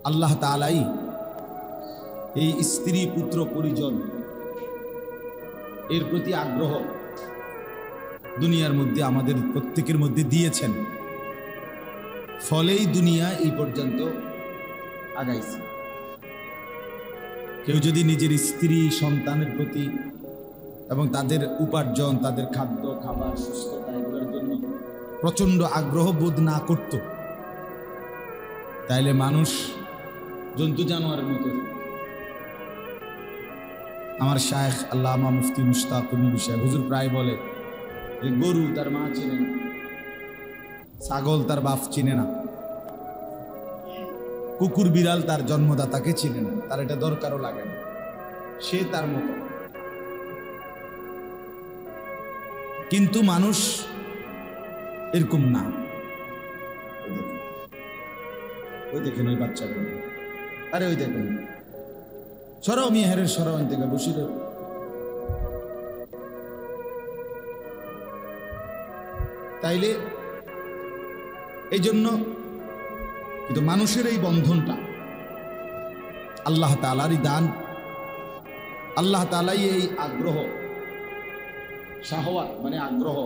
আল্লাহ তাআলাই এই স্ত্রী পুত্র পরিজন এর প্রতি আগ্রহ দুনিয়ার মধ্যে আমাদের প্রত্যেকের মধ্যে দিয়েছেন, ফলেই দুনিয়া এই পর্যন্ত আগাইছে। কেউ যদি নিজের স্ত্রী সন্তানের প্রতি এবং তাদের উপার্জন, তাদের খাদ্য খাবার সুস্থতা এগুলোর জন্য প্রচন্ড আগ্রহ বোধ না করত, তাইলে মানুষ জন্তু জানোয়ারের মতো। আমার শায়েখ আল্লামা মুফতি মুশতাকুর নবী সাহেব হুজুর প্রায় বলে যে গরু তার মা চিনে না, ছাগল তার বাপ চিনে না, কুকুর বিড়াল তার জন্মদাতাকে চিনে না, তার এটা দরকারও লাগে না, সে তার মতো। কিন্তু মানুষ এরকম না। ওই দেখেন ওই বাচ্চাগুলো, আরে ওই দেখেন, সরাও মিয়াহের সরাও থেকে বসিল। তাইলে এই জন্য কিন্তু মানুষের এই বন্ধনটা আল্লাহ তাআলারই দান। আল্লাহ তাআলাই এই আগ্রহ, শাহওয়াত মানে আগ্রহ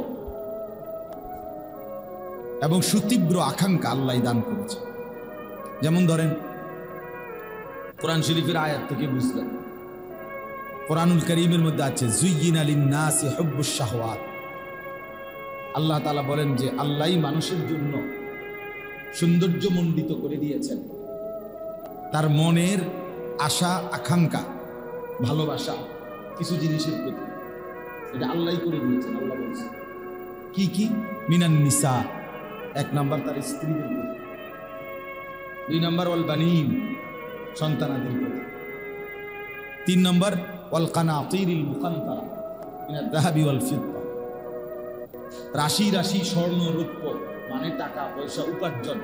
এবং সুতীব্র আকাঙ্ক্ষা আল্লাহ দান করেছে। যেমন ধরেন কোরআন শরীফের আয়াত থেকে বুঝলেন, কোরআনুল কারীমের মধ্যে আছে যুয়্যিনা লিন-নাসি হুব্বুশ শাহওয়াত। আল্লাহ তাআলা বলেন যে আল্লাহই মানুষের জন্য সৌন্দর্য মণ্ডিত করে দিয়েছেন তার মনের আশা আকাঙ্ক্ষা ভালোবাসা কিছু জিনিসের প্রতি, এটা আল্লাহই করে দিয়েছেন। আল্লাহ বলছেন কি কি? মিনান নিসা, এক নাম্বার তার স্ত্রীদের প্রতি, দুই নাম্বার ওয়াল বানিন সন্তানাদের প্রতি, তিন নম্বর ওয়াল কানাতিরিল মুকান্তারা মিনাদ যাহাবি ওয়াল ফিদ্দা, রাশি রাশি স্বর্ণ রৌপ্য মানে টাকা পয়সা উপার্জন,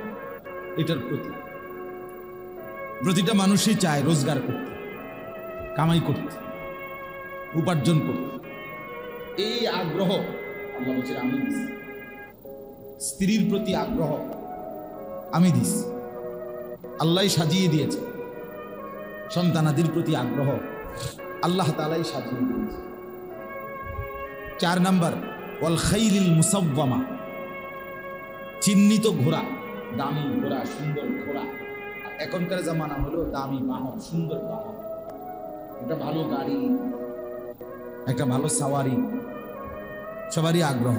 এটার প্রতি। প্রতিটা মানুষই চায় রোজগার করতে, কামাই করতে, উপার্জন করতে। এই আগ্রহ আল্লাহ বলছেন আমি দিছি। স্ত্রীর প্রতি আগ্রহ আমি দিছি, আল্লাহ সাজিয়ে দিয়েছে। সন্তানাদির প্রতি আগ্রহ আল্লাহ তাআলাই সাজিয়ে দিয়েছে। চার নাম্বার ওয়াল খাইলিল মুসাওয়ামা, চিহ্নিত ঘোড়া, দামি ঘোড়া, সুন্দর ঘোড়া। এখনকার জামানা হলো দামি বাহন, সুন্দর বাহন, একটা ভালো গাড়ি, একটা ভালো সাওয়ারি, সবারই আগ্রহ।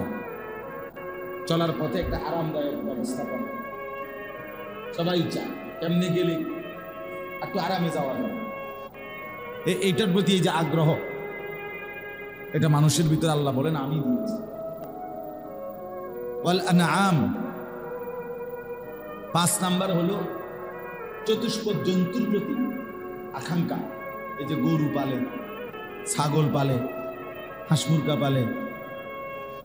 চলার পথে একটা আরামদায়ক ব্যবস্থাপনা সবাই চায়, কেমনে গেলে একটু আরামে যাওয়া যায়। এইটার প্রতি এই যে আগ্রহ, এটা মানুষের ভিতরে আল্লাহ বলেন আমি দিয়েছি। ওয়াল আনআম, পাঁচ নাম্বার হলো চতুষ্পদ জন্তুর প্রতি আকাঙ্ক্ষা। এই যে গরু পালে, ছাগল পালে, হাঁস মুরগা পালে,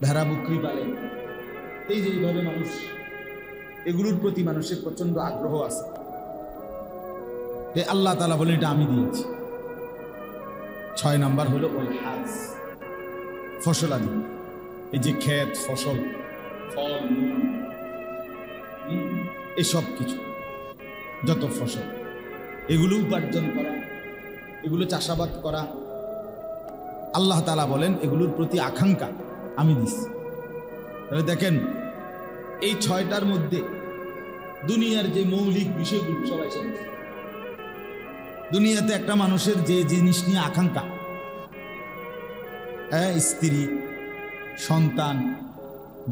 ভেড়া বকরি পালে, এই যে এইভাবে মানুষ, এগুলোর প্রতি মানুষের প্রচন্ড আগ্রহ আছে। আল্লাহ তাআলা বলেন এটা আমি দিয়েছি। ছয় নাম্বার হলো ওয়াল হাজ, ফসলাদি, এই যে ক্ষেত ফসল, ফল মূল, এসব কিছু যত ফসল, এগুলো উপার্জন করা, এগুলো চাষাবাদ করা, আল্লাহ তাআলা বলেন এগুলোর প্রতি আকাঙ্ক্ষা আমি দিচ্ছি। তাহলে দেখেন এই ছয়টার মধ্যে দুনিয়ার যে মৌলিক বিষয়গুলো সবাই জানে। দুনিয়াতে একটা মানুষের যে জিনিস নিয়ে আকাঙ্ক্ষা, স্ত্রী, সন্তান,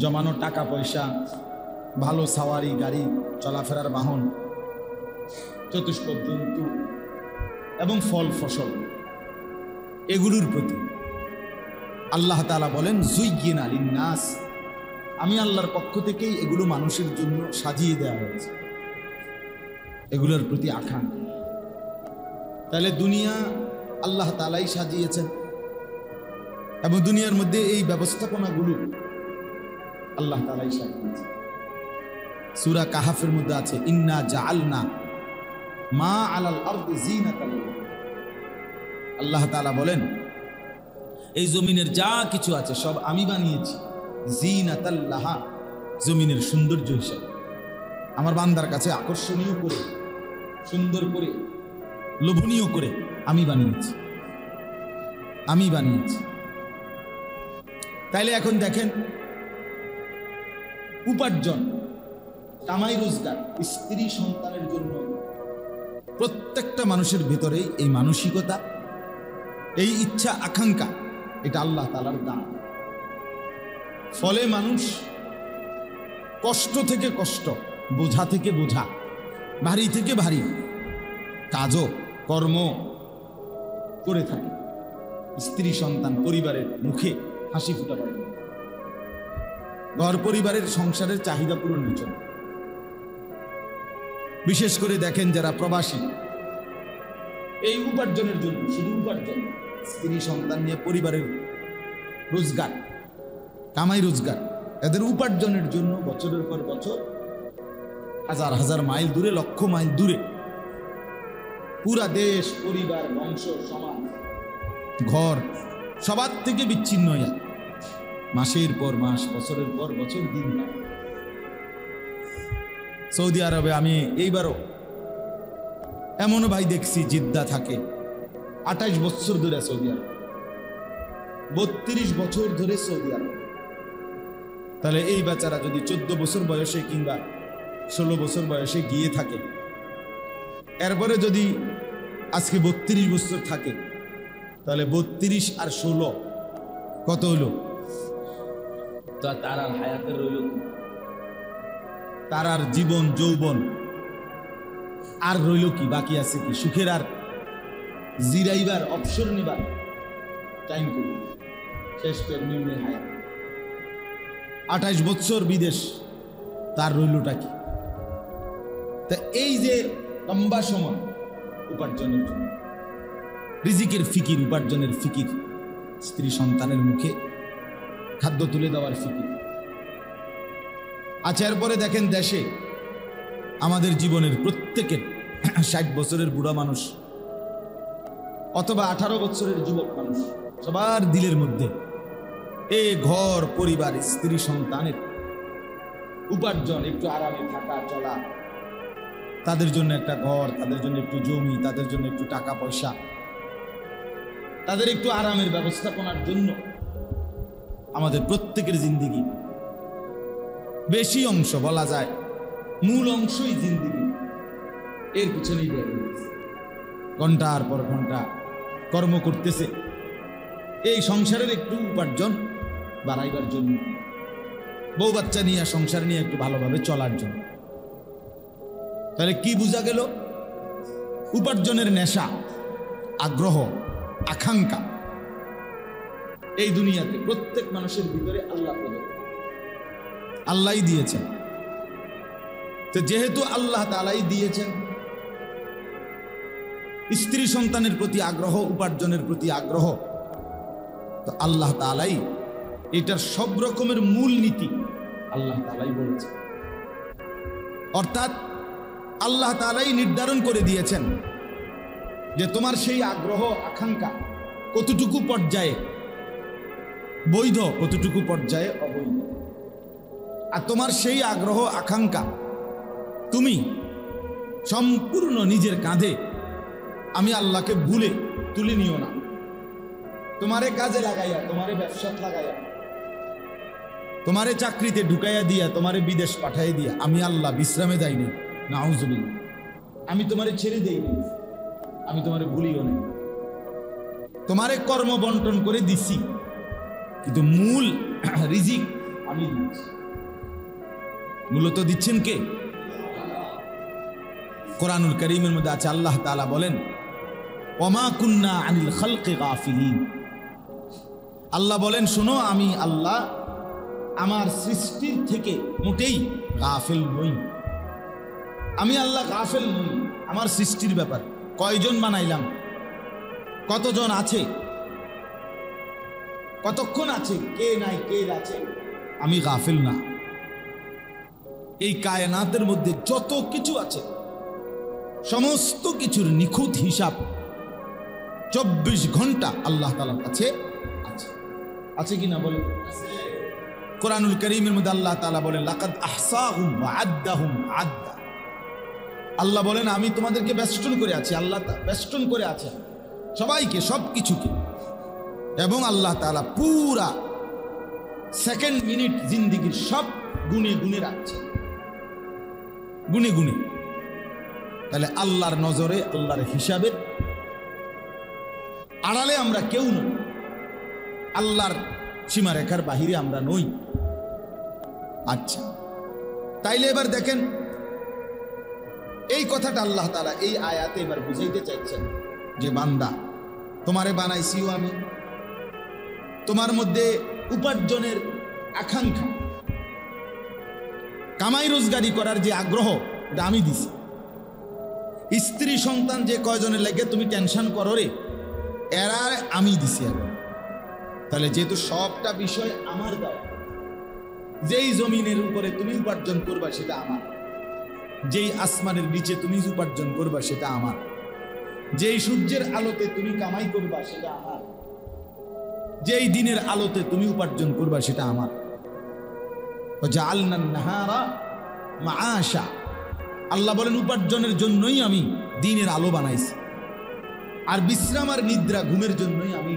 জমানো টাকা পয়সা, ভালো সাওয়ারি গাড়ি, চলাফেরার বাহন, চতুষ্পদ জন্তু এবং ফল ফসল, এগুলোর প্রতি আল্লাহ তাআলা বলেন যুয়্যিনা লিন-নাস, আমি আল্লাহর পক্ষ থেকেই এগুলো মানুষের জন্য সাজিয়ে দেওয়া হয়েছে, এগুলোর প্রতি আকাঙ্ক্ষা। তাহলে দুনিয়া আল্লাহ তাআলাই সাজিয়েছেন এবং দুনিয়ার মধ্যে এই ব্যবস্থাপনাগুলো আল্লাহ তাআলাই সাজিয়েছেন। সূরা কাহাফের মধ্যে আছে ইন্না জাআলনা মা আলাল আরদি যিনাতাল লাহা। আল্লাহ তাআলা বলেন এই জমিনের যা কিছু আছে সব আমি বানিয়েছি যিনাতাল লাহা, জমিনের সৌন্দর্য হিসেবে, আমার বান্দার কাছে আকর্ষণীয় করে সুন্দর করে লোভনীয় করে আমি বানিয়েছি। তাইলে এখন দেখেন, উপার্জন, কামাই রোজগার, স্ত্রী সন্তানের জন্য প্রত্যেকটা মানুষের ভেতরেই এই মানসিকতা, এই ইচ্ছা আকাঙ্ক্ষা, এটা আল্লাহ তাআলার দান। ফলে মানুষ কষ্ট থেকে কষ্ট, বোঝা থেকে বোঝা, ভারী থেকে ভারী কাজও কর্ম করে থাকে, স্ত্রী সন্তান পরিবারের মুখে হাসি ফুটাবার জন্য, ঘর পরিবারের সংসারের চাহিদা পূরণের জন্য। বিশেষ করে দেখেন যারা প্রবাসী, এই উপার্জনের জন্য, শুধু উপার্জন, স্ত্রী সন্তান নিয়ে পরিবারের রোজগার, কামাই রোজগার, এদের উপার্জনের জন্য বছরের পর বছর হাজার হাজার মাইল দূরে, লক্ষ মাইল দূরে, পুরা দেশ, পরিবার, বংশ, সমাজ, ঘর সবার থেকে বিচ্ছিন্ন হয়ে মাসের পর মাস, বছরের পর বছর দিন কাটে। সৌদি আরবে আমি এইবারও এমনও ভাই দেখছি, জিদ্দা থাকে 28 বছর ধরে সৌদি আরব, 32 বছর ধরে সৌদি আরব। তাহলে এই বাচ্চারা যদি 14 বছর বয়সে কিংবা 16 বছর বয়সে গিয়ে থাকে, এরপরে যদি আজকে 32 বছর থাকে, তাহলে 32 আর 16 কত হলো? তা তার আর হায়াতের রইল, তার আর জীবন যৌবন আর রইল কি? বাকি আছে কি? সুখের আর জিরাইবার, অবসর নিবার টাইম করবে, শেষ পের নিম্নে হায়াত। 28 বছর বিদেশ, তার রইলটা কি? তা এই যে লম্বা সময় উপার্জনের জন্য, রিজিকের ফিকির, উপার্জনের ফিকির, স্ত্রী সন্তানের মুখে খাদ্য তুলে দেওয়ার ফিকির। আচ্ছা, এরপরে দেখেন দেশে আমাদের জীবনের প্রত্যেকের 60 বছরের বুড়া মানুষ অথবা 18 বছরের যুবক মানুষ, সবার দিলের মধ্যে এই ঘর পরিবার, স্ত্রী সন্তানের উপার্জন, একটু আরামে থাকা চলা, তাদের জন্য একটা ঘর, তাদের জন্য একটু জমি, তাদের জন্য একটু টাকা পয়সা, তাদের একটু আরামের ব্যবস্থাপনার জন্য আমাদের প্রত্যেকের জিন্দিগি, বেশি অংশ বলা যায় মূল অংশই জিন্দিগি এর পিছনেই ব্যয় হয়েছে। ঘন্টার পর ঘন্টা কর্ম করতেছে এই সংসারের একটু উপার্জন বাড়াইবার জন্য, বউ বাচ্চা নিয়ে, সংসার নিয়ে একটু ভালোভাবে চলার জন্য। তাহলে কি বোঝা গেল? উপার্জনের নেশা, আগ্রহ, আকাঙ্ক্ষা এই দুনিয়াতে প্রত্যেক মানুষের ভিতরে আল্লাহ প্রদত্ত, আল্লাহই দিয়েছেন। তো যেহেতু আল্লাহ তাআলাই দিয়েছেন, স্ত্রী সন্তানের প্রতি আগ্রহ, উপার্জনের প্রতি আগ্রহ, তো আল্লাহ তাআলাই এটার সব রকমের মূল নীতি আল্লাহ তাআলাই বলেছেন। অর্থাৎ আল্লাহ তাআলাই নির্ধারণ করে দিয়েছেন যে তোমার সেই আগ্রহ, আকাঙ্ক্ষা কতটুকু পর্যায়ে বৈধ, কতটুকু পর্যায়ে অবৈধ। আর তোমার সেই আগ্রহ, আকাঙ্ক্ষা তুমি সম্পূর্ণ নিজের কাঁধে, আমি আল্লাহকে ভুলে তুলে নিও না। তোমারে কাজে লাগাইয়া, তোমারে ব্যবসাত লাগাইয়া, তোমারে চাকরিতে ঢুকাইয়া দিয়া, তোমারে বিদেশ পাঠাই দিয়া আমি আল্লাহ বিশ্রামে যাইনি, নাউজুবিল্লাহ, আমি তোমারে ছেড়ে দেইনি, আমি তোমারে ভুলিও না। তোমারে কর্ম বন্টন করে দিছি, কিন্তু মূল রিজিক আমি দিচ্ছি। মূলত দিচ্ছেন কে? কোরআনুল কারীমের মধ্যে আছে, আল্লাহ তাআলা বলেন, ওমা কুন্না আনিল খালকি গাফিলিন। আল্লাহ বলেন, শোনো, আমি আল্লাহ আমার সৃষ্টির থেকে মোটেই গাফিল নই। আমি আল্লাহ গাফিল নই আমার সৃষ্টির ব্যাপার। কয়জন বানাইলাম, কতজন আছে, কতক্ষণ আছে, কে নাই, কে আছে, আমি গাফিল না। এই কায়নাতের মধ্যে যত কিছু আছে, সমস্ত কিছুর নিখুঁত হিসাব 24 ঘন্টা আল্লাহ তাআলার কাছে আছে। আছে কিনা বলে? কোরআনুল কারীমের মধ্যে আল্লাহ তাআলা বলেন, লাকাদ আহসাহুম ওয়া আদ্দাহুম আদ্দা। আল্লাহ বলেন আমি তোমাদেরকে বেষ্টন করে আছি, আল্লাহ বেষ্টন করে আছে সবাইকে, সব কিছুকে। এবং আল্লাহ তাআলা পুরা সেকেন্ড মিনিট জিন্দিগির সব গুনে গুনে রাখছে, গুনে গুনে। তাহলে আল্লাহর নজরে, আল্লাহর হিসাবের আড়ালে আমরা কেউ নই, আল্লাহর সীমারেখার বাহিরে আমরা নই। আচ্ছা, তাইলে এবার দেখেন এই কথাটা আল্লাহ তাআলা এই আয়াতে এবার বুঝাইতে চাইছেন যে বান্দা, তোমারে বানাইছিও আমি, তোমার মধ্যে উপার্জনের আকাঙ্ক্ষা, কামাই রোজগারি করার যে আগ্রহ, এটা আমি দিছি। স্ত্রী সন্তান যে কয়জনের লাগে তুমি টেনশন করো রে, এরা আমি দিছি এখন। তাহলে যেহেতু সবটা বিষয় আমার দেওয়া, যেই জমিনের উপরে তুমি উপার্জন করবা সেটা আমার, যেই আসমানের নিচে তুমি উপার্জন করবা সেটা আমার, যেই সূর্যের আলোতে তুমি কামাই করবা সেটা আমার, যেই দিনের আলোতে তুমি উপার্জন করবা সেটা আমার। জাআলনান নাহারা মাআশা, আল্লাহ বলেন উপার্জনের জন্যই আমি দিনের আলো বানাইছি, আর বিশ্রাম আর নিদ্রা ঘুমের জন্যই আমি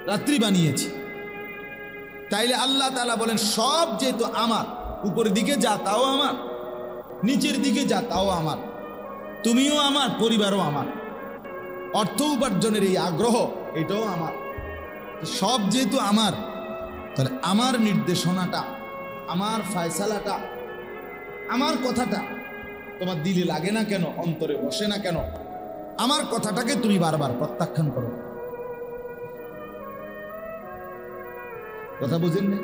রাত্রি বানিয়েছি। তাইলে আল্লাহ তাআলা বলেন সব যেহেতু আমার, উপরের দিকে যা তাও আমার, নিচের দিকে যা তাও আমার, তুমিও আমার, পরিবারও আমার, অর্থ উপার্জনের এই আগ্রহ এটাও আমার। সব যেহেতু আমার, তাহলে আমার নির্দেশনাটা, আমার ফয়সালাটা, আমার কথাটা তোমার দিলে লাগে না কেন, অন্তরে বসে না কেন? আমার কথাটাকে তুমি বারবার প্রত্যাখ্যান করো। কথা বুঝেন না?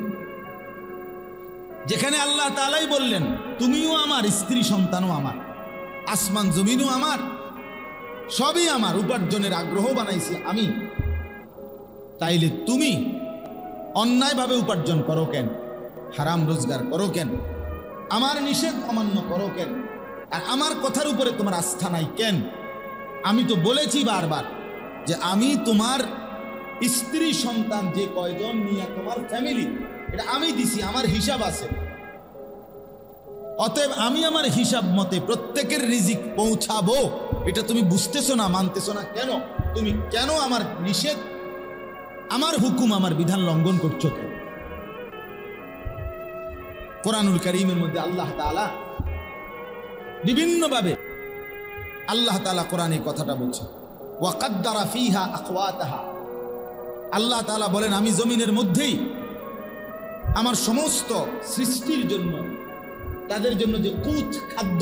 যেখানে আল্লাহ তাআলাই বললেন তুমিও আমার, স্ত্রী সন্তানও আমার, আসমান জমিনও আমার, সবই আমার, উপার্জনের আগ্রহ বানাইছি আমি। তাইলে তুমি অন্যায়ভাবে উপার্জন করো কেন? হারাম রোজগার করো কেন? আমার নিষেধ অমান্য করো কেন? আর আমার কথার উপরে তোমার আস্থা নাই কেন? আমি তো বলেছি বারবার যে আমি তোমার স্ত্রী সন্তান যে কয়জন নিয়ে তোমার ফ্যামিলি, এটা আমি দিছি, আমার হিসাব আছে। অতএব আমি আমার হিসাব মতে প্রত্যেকের রিজিক পৌঁছাবো। এটা তুমি বুঝতেছো না, মানতেছো না কেন? তুমি কেন আমার নিষেধ, আমার হুকুম, আমার বিধান লঙ্ঘন করছো কেন? কোরআনুল কারীমের মধ্যে আল্লাহ তাআলা বিভিন্নভাবে আল্লাহ তাআলা কোরআনে কথাটা বলছেন, ওয়া কাদ্দারা ফীহা আকওয়াতাহা। আল্লাহ তাআলা বলেন আমি জমিনের মধ্যেই আমার সমস্ত সৃষ্টির জন্য, তাদের জন্য যে কুত, খাদ্য,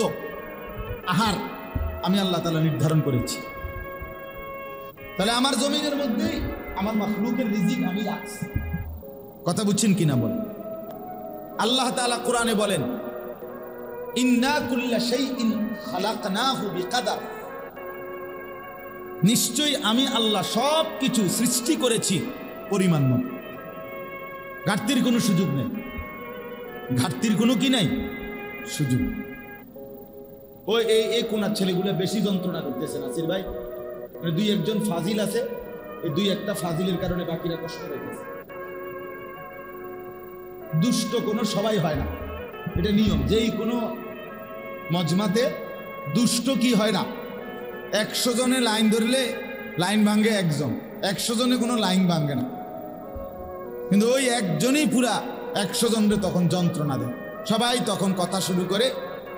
আহার আমি আল্লাহ তাআলা নির্ধারণ করেছি। তাহলে আমার জমিনের মধ্যেই আমার মাখলুকের রিজিক আমি রাখছি। কথা বুঝছেন কিনা বলেন? আল্লাহ তাআলা কোরআনে বলেন ইন্না কুল্লা শাইইন খালাকনাহু বিকাদার, নিশ্চয়ই আমি আল্লাহ সব কিছু সৃষ্টি করেছি পরিমাণ মতো। ঘাটতির কোনো সুযোগ নেই, ঘাটতির কোনো কি নাই সুযোগ। ওই এই কোনার ছেলেগুলো বেশি যন্ত্রণা করতেছে নাসির ভাই, দুই একজন ফাজিল আছে, এই দুই একটা ফাজিলের কারণে বাকিরা কষ্ট পাইতেছে। দুষ্ট কোনো সবাই হয় না, এটা নিয়ম। যেই কোনো মজমাতে দুষ্ট কি হয় না, 100 জনে লাইন ধরলে লাইন ভাঙে একজন, 100 জনে কোনো লাইন ভাঙে না, কিন্তু ওই একজনই পুরা 100 জনরে তখন যন্ত্রণা দেয়। সবাই তখন কথা শুরু করে,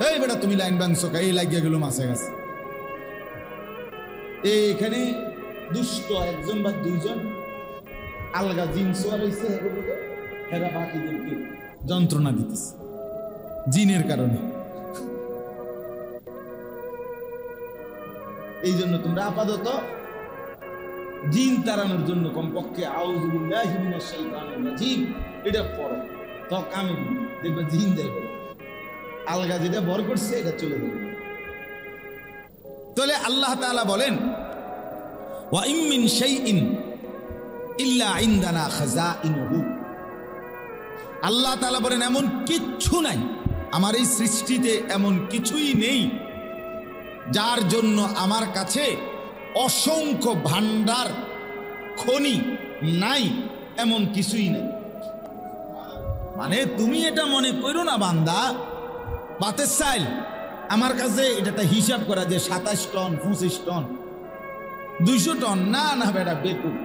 এই বেটা তুমি লাইন ভাঙছো, এই লাগিয়ে গেল মাছে গেছে। এখানে দুষ্ট একজন বা দুইজন আলগা জিন সোয়ার হয়েছে, এরা বাকিদেরকে যন্ত্রণা দিতেছে জিনের কারণে। এই জন্য তোমরা আপাতত জিন তাড়ানোর জন্য কমপক্ষে আউযু বিল্লাহি মিনাশ শাইতানির রাজিম এটা পড়ো, তো কামে দেখবে জিন যাইবে, আলগা যেটা বর করছে এটা চলে যাবে। তাহলে আল্লাহ তাআলা বলেন ওয়া ইম মিন শাইইন ইল্লা ইনদানা খাযাইনুহু, আল্লাহ তাআলা বলেন এমন কিচ্ছু নাই, আমার এই সৃষ্টিতে এমন কিছুই নেই যার জন্য আমার কাছে অসংখ্য ভান্ডার খনি নাই, এমন কিছুই নেই। মানে তুমি এটা মনে করো না বান্দা ভাতের চাইল আমার কাছে এটা হিসাব করা যে 27 টন 25 টন 200 টন, না না বেটা বেকুব,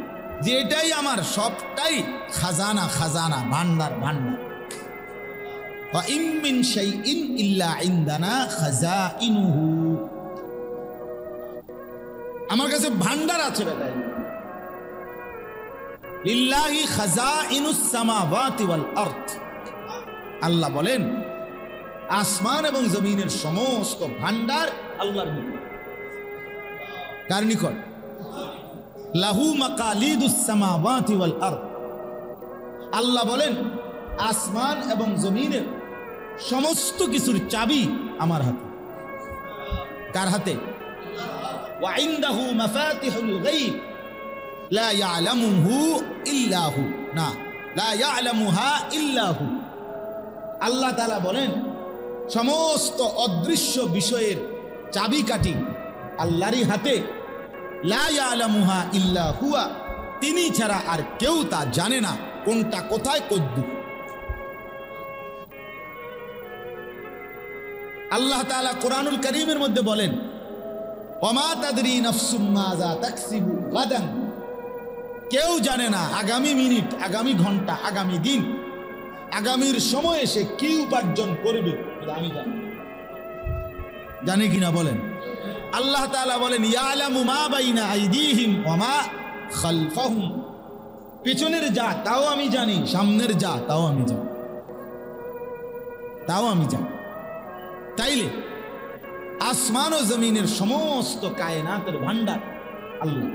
যে এটাই আমার সবটাই খাজানা, খাজানা, ভান্ডার, ভান্ডার। ওয়া ইম মিন শাইইন ইল্লা ইনদানা খাজাইনুহু, আমার কাছে ভান্ডার আছে বেটা। লিল্লাহি খাজাইনুস সামাওয়াতি ওয়াল আরদ, আল্লাহ বলেন আসমান এবং জমিনের সমস্ত ভান্ডার আল্লাহর নিকট। কার নিকট? লাহু মাকালিদুস সামাওয়াতি ওয়াল আরদ, আল্লাহ বলেন আসমান এবং জমিনের সমস্ত কিছুর চাবি আমার হাতে। কার হাতে? ওয়া ইনদাহু মাফাতিহুল গায়ব লা ইয়ালামুহু ইল্লা হু, না লা ইয়ালামুহা ইল্লা হু। আল্লাহ তাআলা বলেন সমস্ত অদৃশ্য বিষয়ের চাবিকাঠি আল্লাহরই হাতে। লা ইয়ালামুহা ইল্লা হুয়া, তিনি ছাড়া আর কেউ তা জানে না কোনটা কোথায় কদ্দুর। আল্লাহ তাআলা কোরআনুল কারীমের মধ্যে বলেন ওমা তাদরি নাফসুম মাযা তাকসিবু গাদান, কেউ জানে না আগামী মিনিট, আগামী ঘন্টা, আগামী দিন, আগামীর সময়ে সে কি উপার্জন করবে, আমি জানি। জানে কিনা বলেন? আল্লাহ তাআলা বলেন ইয়ালামু মা বাইনা আইদিহিম ওয়া মা খালফাহুম, পিছনের যা তাও আমি জানি, সামনের যা তাও আমি জানি, তাও আমি জানি। তাইলে আসমান ও জমিনের সমস্ত কায়নাতের ভান্ডার আল্লাহ,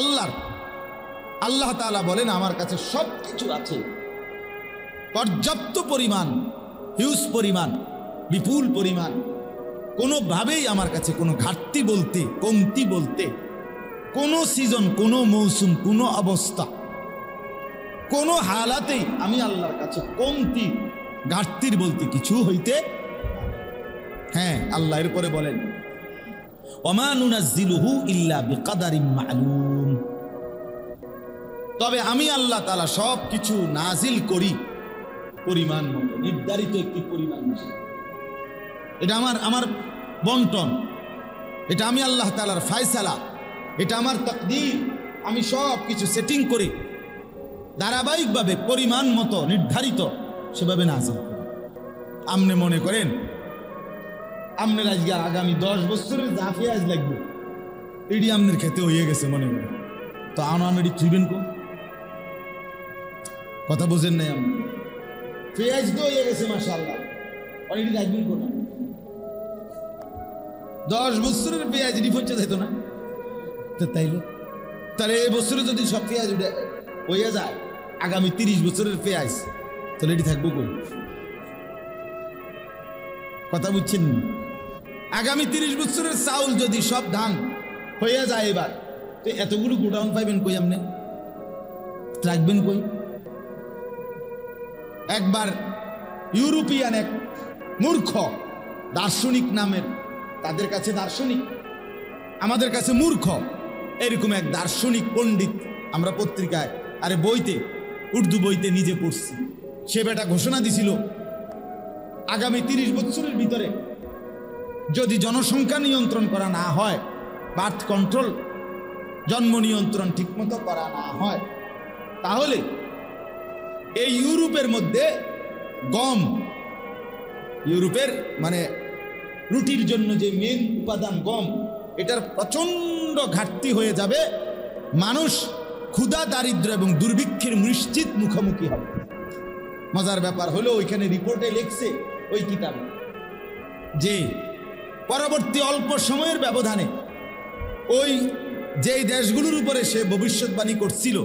আল্লাহর। আল্লাহ তাআলা বলেন আমার কাছে সব কিছু আছে, পর্যাপ্ত পরিমাণ, হিউজ পরিমাণ, বিপুল পরিমাণ। কোনোভাবেই আমার কাছে কোনো ঘাটতি বলতে, কমতি বলতে, কোনো সিজন, কোনো মৌসুম, কোনো অবস্থা, কোনো হালাতেই আমি আল্লাহর কাছে কমতি, ঘাটতির বলতে কিছু হইতে। হ্যাঁ, আল্লাহ এরপরে বলেন ওমা নুনাজ্জিলুহু ইল্লা বিকাদারিন মা'লুম, তবে আমি আল্লাহ তাআলা সব কিছু নাজিল করি পরিমাণ মতো, নির্ধারিত একটি পরিমাণ। এটা আমার বন্টন, এটা আমি আল্লাহ তাআলার ফয়সালা, এটা আমার তাকদীর। আমি সব কিছু সেটিং করে ধারাবাহিকভাবে পরিমাণ মতো নির্ধারিত সেভাবে নাজিল করি। আপনি মনে করেন আপনার আজকে আগামী 10 বছরের যা পেঁয়াজ লাগবে এটি আপনার খেতে হয়ে গেছে মনে করেন, তো আনামেরি থুইবেন কো? কথা বুঝেন নাই? আপনি পেঁয়াজ তো হয়ে গেছে মাশাআল্লাহ, আর এটি রাখবেন কোন? 10 বছরের পেঁয়াজ এটি পৌঁছে যেত না তো, তাইলে তাহলে এই বছরে যদি সব পেঁয়াজ উঠে হয়ে যায় আগামী 30 বছরের পেঁয়াজ, তাহলে এটি থাকবো কই? কথা বুঝছেন? আগামী 30 বছরের চাউল যদি সব ধান হয়ে যায় এবার, তো এতগুলো গোডাউন পাইবেন কই? আপনি রাখবেন কই? একবার ইউরোপিয়ান এক মূর্খ দার্শনিক নামের, তাদের কাছে দার্শনিক, আমাদের কাছে মূর্খ, এরকম এক দার্শনিক পণ্ডিত আমরা পত্রিকায়, আরে বইতে, উর্দু বইতে নিজে পড়ছি, সে বেটা ঘোষণা দিছিল আগামী 30 বছরের ভিতরে যদি জনসংখ্যা নিয়ন্ত্রণ করা না হয়, বার্থ কন্ট্রোল, জন্ম নিয়ন্ত্রণ ঠিকমতো করা না হয়, তাহলে এই ইউরোপের মধ্যে গম, ইউরোপের মানে রুটির জন্য যে মেন উপাদান গম, এটার প্রচন্ড ঘাটতি হয়ে যাবে, মানুষ ক্ষুধা, দারিদ্র এবং দুর্ভিক্ষের নিশ্চিত মুখোমুখি হবে। মজার ব্যাপার হলো ওইখানে রিপোর্টে লিখছে ওই কিতাবে যে পরবর্তী অল্প সময়ের ব্যবধানে ওই যেই দেশগুলোর উপরে সে ভবিষ্যৎবাণী করছিল,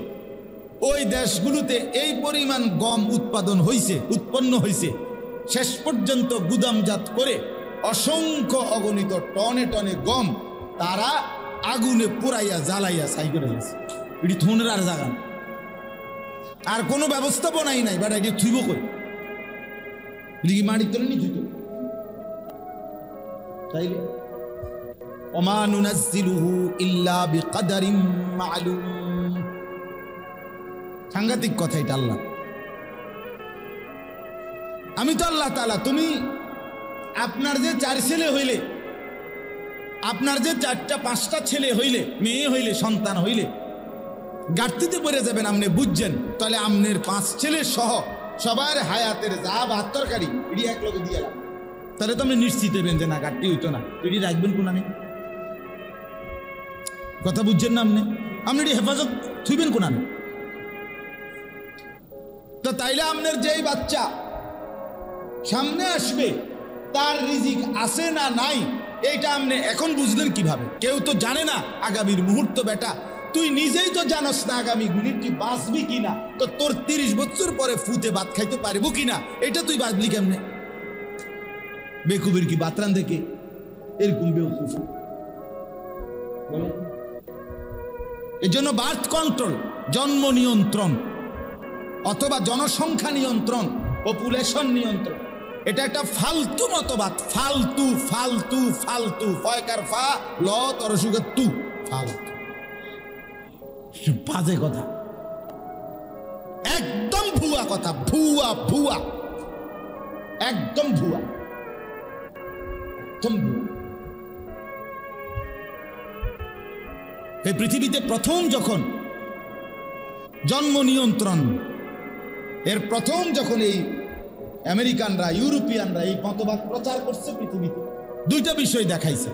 ওই দেশগুলোতে এই পরিমাণ গম উৎপন্ন হয়েছে, শেষ পর্যন্ত গুদামজাত করে অসংখ্য অগণিত টনে টনে গম তারা আগুনে পুরাইয়া জ্বালাইয়া ছাই করে দিয়েছে। এটি থনের আর জায়গা, আর কোনো ব্যবস্থাপনাই নাই, বাট এটি থুইব করে, এটি কি মাটির তলে নি থুইত? তাইলে ওমা নুনাজ্জিলুহু ইল্লা বিকাদারিন মা'লুম, সাংঘাতিক কথা এটা। আল্লাহ আমি তো আল্লাহ তাআলা। তুমি আপনার যে 4 ছেলে হইলে, আপনার যে 4টা 5টা ছেলে হইলে, মেয়ে হইলে, সন্তান হইলে ঘাটতিতে পড়ে যাবেন, আপনি বুঝছেন, তাহলে আমনের 5 ছেলে সহ সবার হায়াতের যা ভাত তরকারি এটি এক লগে দিয়ে এলাম, তাহলে তো আপনি নিশ্চিত হইবেন যে না ঘাটতি হইতো না। এটি রাখবেন কোনানে? কথা বুঝছেন না আপনি? আপনি এটি হেফাজত থুইবেন কোনানে? তো তাইলে আপনার যেই বাচ্চা সামনে আসবে তার রিজিক আছে না নাই এইটা আপনি এখন বুঝলেন কিভাবে? কেউ তো জানে না আগামীর মুহূর্ত। বেটা তুই নিজেই তো জানোস না আগামী মিনিট তুই বাঁচবি কিনা, তো তোর 30 বছর পরে ফুতে ভাত খাইতে পারবো কিনা এটা তুই বাঁচবি কেমনে? বেকুবের কি বাতরান থেকে এরকম বেকুফ। এই জন্য বার্থ কন্ট্রোল, জন্ম নিয়ন্ত্রণ অথবা জনসংখ্যা নিয়ন্ত্রণ, পপুলেশন নিয়ন্ত্রণ, এটা একটা ফালতু মতবাদ। ফালতু ফালতু ফালতু, ফয়কার ফা ল তরসুগের তু, ফালতু বাজে কথা, একদম ভুয়া কথা, ভুয়া ভুয়া, একদম ভুয়া, একদম ভুয়া। এই পৃথিবীতে প্রথম যখন জন্ম নিয়ন্ত্রণ এর প্রথম যখন এই আমেরিকানরা, ইউরোপিয়ানরা এই মতবাদ প্রচার করছে পৃথিবীতে, 2টা বিষয় দেখাইছে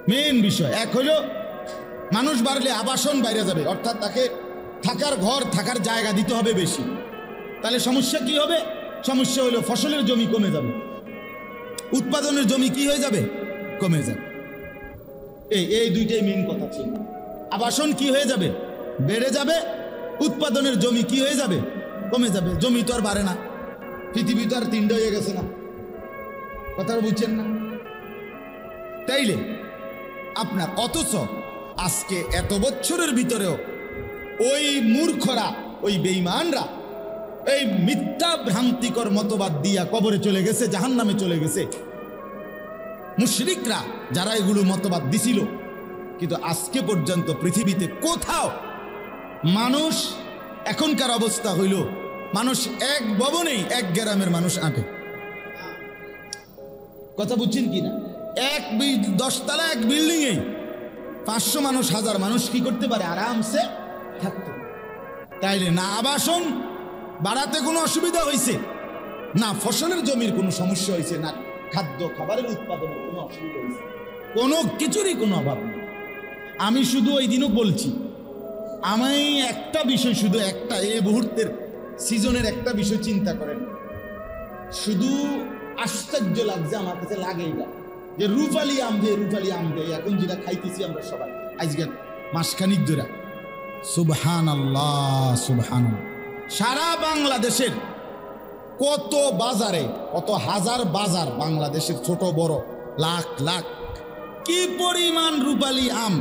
মেইন বিষয়। এক হলো মানুষ বাড়লে আবাসন বাইরে যাবে, অর্থাৎ তাকে থাকার ঘর, থাকার জায়গা দিতে হবে বেশি। তাহলে সমস্যা কি হবে? সমস্যা হলো ফসলের জমি কমে যাবে, উৎপাদনের জমি কি হয়ে যাবে? কমে যাবে। এই 2টাই মেইন কথা ছিল। আবাসন কি হয়ে যাবে? বেড়ে যাবে। উৎপাদনের জমি কি হয়ে যাবে? কমে যাবে। জমি তো আর বাড়ে না, পৃথিবী তো আর 3টা হয়ে গেছে না, কথা বুঝছেন না? তাইলে আপনার অথচ আজকে এত বছরের ভিতরেও ওই মূর্খরা, ওই বেঈমানরা এই মিথ্যা ভ্রান্তিকর মতবাদ দিয়া কবরে চলে গেছে, জাহান্নামে চলে গেছে। মুশরিকরা যারা এগুলো মতবাদ দিছিল, কিন্তু আজকে পর্যন্ত পৃথিবীতে কোথাও মানুষ, এখনকার অবস্থা হইল মানুষ এক ভবনেই 1 গ্রামের মানুষ আঁটে, কথা বুঝছেন কিনা? 10 তলা এক বিল্ডিং এ 500 মানুষ, 1000 মানুষ কি করতে পারে? আরামসে থাকতে। তাইলে না আবাসন বাড়াতে কোনো অসুবিধা হয়েছে, না ফসলের জমির কোনো সমস্যা হয়েছে, না খাদ্য খাবারের উৎপাদনের কোনো অসুবিধা হয়েছে, কোনো কিছুরই কোনো অভাব নেই। আমি শুধু ওই দিনও বলছি, আমি একটা বিষয়, শুধু একটা, এই মুহূর্তের সিজনের একটা বিষয় চিন্তা করেন। শুধু আশ্চর্য লাগছে আমার কাছে, লাগে এটা যে রূপালী আম দিয়ে, রূপালী আম দিয়ে এখন যেটা খাইতেছি আমরা সবাই আজকে মাসখানিক ধরে, সুবহানাল্লাহ সুবহানাল্লাহ। সারা বাংলাদেশের কত বাজারে, কত হাজার বাজার, বাংলাদেশের ছোট বড় লাখ লাখ, কি পরিমাণ রূপালী আম,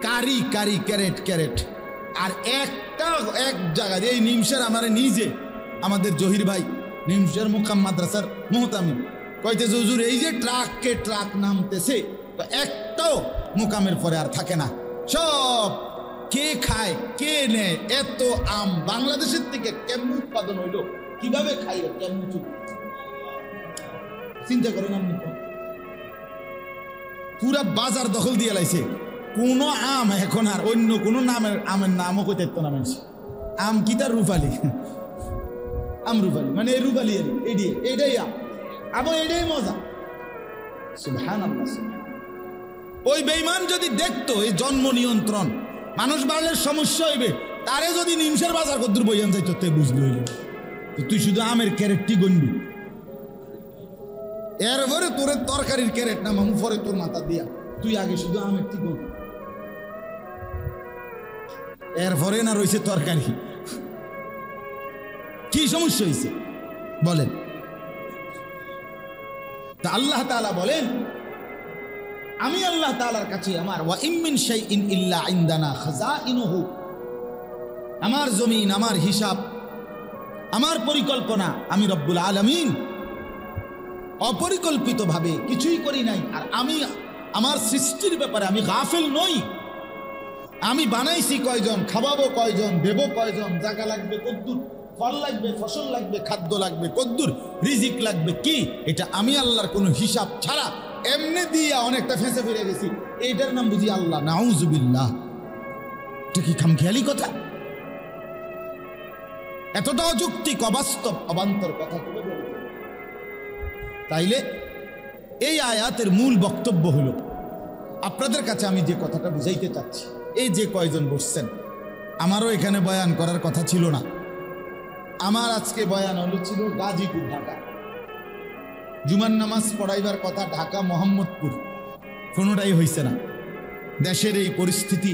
কারি কারি, ক্যারেট ক্যারেট। আর একটা এক জায়গায় এই নিমসের আমার নিজে, আমাদের জহির ভাই নিমসের মুকাম মাদ্রাসার মোহতামিম কইতেছে, হুজুর এই যে ট্রাককে ট্রাক নামতেছে, তো একটাও মুকামের পরে আর থাকে না, সব কে খায় কে নেয়? এত আম বাংলাদেশের থেকে কেমন উৎপাদন হইল, কিভাবে খাইল, কেমন চিন্তা করেন আপনি। পুরা বাজার দখল দিয়ে লাইছে, কোন আম এখন আর অন্য কোন নামের আমের নামও কইতে না মানুষ। আম কি তার রূপালী, আম রূপালী মানে এই রূপালী, এটাই আম, আবার এটাই মজা। সুবহানাল্লাহ। ওই বেঈমান যদি দেখতো এই জন্ম নিয়ন্ত্রণ, মানুষ বাড়লে সমস্যা হইবে, তারে যদি নিমসের বাজার কদ্দুর বইয়ান যাইতো তে বুঝলি হইল, তুই শুধু আমের ক্যারেটটি গণবি, এরপরে তোর তরকারির ক্যারেট না মামু পরে তোর মাথা দিয়া, তুই আগে শুধু আমের টি গণ, এরপরে না রয়েছে তরকারি। কি সমস্যা হয়েছে বলেন? তা আল্লাহ তাআলা বলেন, আমি আল্লাহ তাআলার কাছে আমার ওয়া ইম মিন শাইইন ইল্লা ইনদানা খাযাইনুহু, আমার জমিন, আমার হিসাব, আমার পরিকল্পনা, আমি রব্বুল আলামিন অপরিকল্পিতভাবে কিছুই করি নাই। আর আমি আমার সৃষ্টির ব্যাপারে আমি গাফিল নই। আমি বানাইছি কয়জন, খাওয়াবো কয়জন, দেবো কয়জন, জায়গা লাগবে কদ্দুর, ফল লাগবে, ফসল লাগবে, খাদ্য লাগবে, কদ্দুর রিজিক লাগবে, কি এটা আমি আল্লাহর কোনো হিসাব ছাড়া এমনি দিয়া অনেকটা ফেঁসে ফিরে গেছি, এইটার নাম বুঝি আল্লাহ? নাউজুবিল্লাহ। এটা কি খামখেয়ালি কথা? এতটা অযৌক্তিক, অবাস্তব, অবান্তর কথা তুলে বলতে। তাইলে এই আয়াতের মূল বক্তব্য হলো, আপনাদের কাছে আমি যে কথাটা বুঝাইতে চাচ্ছি, এই যে কয়জন বসছেন, আমারও এখানে বয়ান করার কথা ছিল না। আমার আজকে বয়ান হলো ছিল গাজীপুর, ঢাকা। জুমার নামাজ পড়াইবার কথা ঢাকা, মোহাম্মদপুর, কোনোটাই হইছে না। দেশের এই পরিস্থিতি,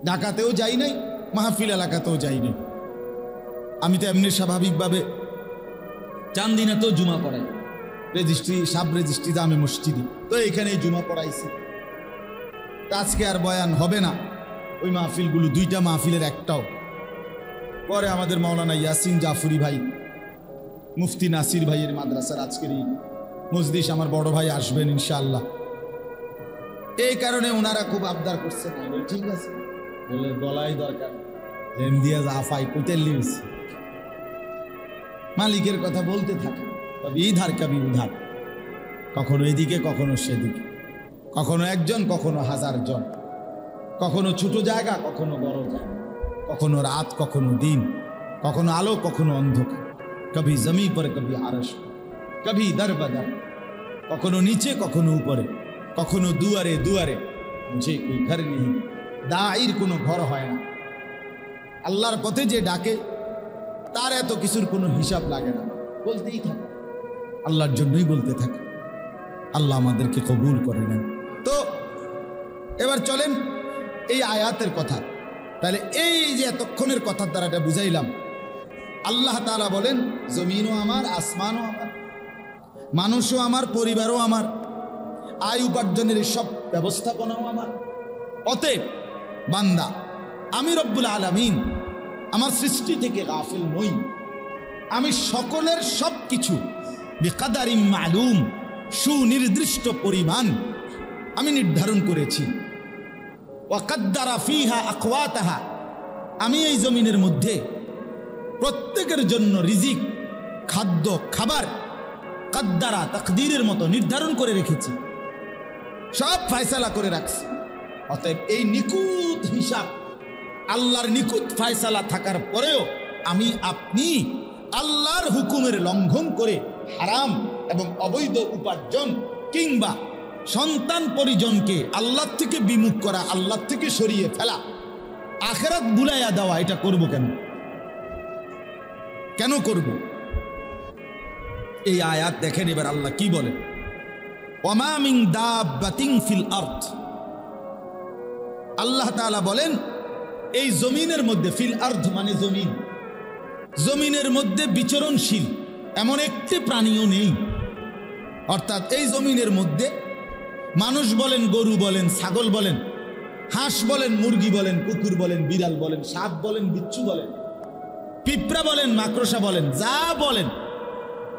ঢাকাতেও যাই নাই, মাহফিল এলাকাতেও যাই নাই। আমি তো এমনি স্বাভাবিকভাবে চান্দিনাতেও জুমা পড়াই, রেজিস্ট্রি, সাব রেজিস্ট্রি জামে মসজিদে, তো এখানে জুমা পড়াইছি। আজকে আর বয়ান হবে না, ওই মাহফিলগুলো, দুইটা মাহফিলের একটাও। পরে আমাদের মাওলানা ইয়াসিন জাফরি ভাই, মুফতি নাসির ভাইয়ের মাদ্রাসার আজকের এই মজলিস, আমার বড় ভাই আসবেন ইনশাআল্লাহ। এই কারণে ওনারা খুব আবদার করছেন। ঠিক আছে, বলে বলাই দরকার, মালিকের কথা বলতে থাকে, তবে ইধার কবি উধার, কখনো এদিকে কখনো সেদিকে, কখনো একজন কখনো হাজার জন, কখনো ছোট জায়গা কখনো বড় জায়গা, কখনো রাত কখনো দিন, কখনো আলো কখনো অন্ধকার, কবি জমি পর কবি আরশ, কবি দর বদর, কখনো নিচে কখনো উপরে, কখনো দুয়ারে দুয়ারে, মুঝে কোই ঘর নেই। দায়ের কোনো ঘর হয় না। আল্লাহর পথে যে ডাকে তার এত কিছুর কোনো হিসাব লাগে না, বলতেই থাকে, আল্লাহর জন্যই বলতে থাকে। আল্লাহ আমাদেরকে কবুল করে নেন। তো এবার চলেন এই আয়াতের কথা। তাহলে এই যে এতক্ষণের কথার দ্বারা এটা বুঝাইলাম, আল্লাহ তাআলা বলেন জমিনও আমার, আসমানও আমার, মানুষও আমার, পরিবারও আমার, আয় উপার্জনের সব ব্যবস্থাপনাও আমার। অতএব বান্দা, আমি রব্বুল আলামিন আমার সৃষ্টি থেকে গাফিল নই। আমি সকলের সব কিছু বিকাদারিম মালুম, সুনির্দিষ্ট পরিমাণ আমি নির্ধারণ করেছি। ওয়াকাদ্দারা ফিহা আকওয়াতাহা, আমি এই জমিনের মধ্যে প্রত্যেকের জন্য রিজিক, খাদ্য, খাবার কাদ্দারা, তাকদীরের মতো নির্ধারণ করে রেখেছি, সব ফয়সালা করে রাখছি। অতএব এই নিখুঁত হিসাব, আল্লাহর নিখুঁত ফয়সালা থাকার পরেও আমি আপনি আল্লাহর হুকুমের লঙ্ঘন করে হারাম এবং অবৈধ উপার্জন কিংবা সন্তান পরিজনকে আল্লাহ থেকে বিমুখ করা, আল্লাহ থেকে সরিয়ে ফেলা, আখিরাত ভুলাইয়া দেওয়া, এটা করব কেন? কেন করব? এই আয়াত দেখেন এবার আল্লাহ কি বলেন, ওয়ামা মিন দাব্বাতিন ফিল আরদ। আল্লাহ তাআলা বলেন এই জমিনের মধ্যে, ফিল আরদ মানে জমিন, জমিনের মধ্যে বিচরণশীল এমন একটি প্রাণীও নেই। অর্থাৎ এই জমিনের মধ্যে মানুষ বলেন, গরু বলেন, ছাগল বলেন, হাঁস বলেন, মুরগি বলেন, কুকুর বলেন, বিড়াল বলেন, সাপ বলেন, বিচ্ছু বলেন, পিঁপড়া বলেন, মাকড়সা বলেন, যা বলেন,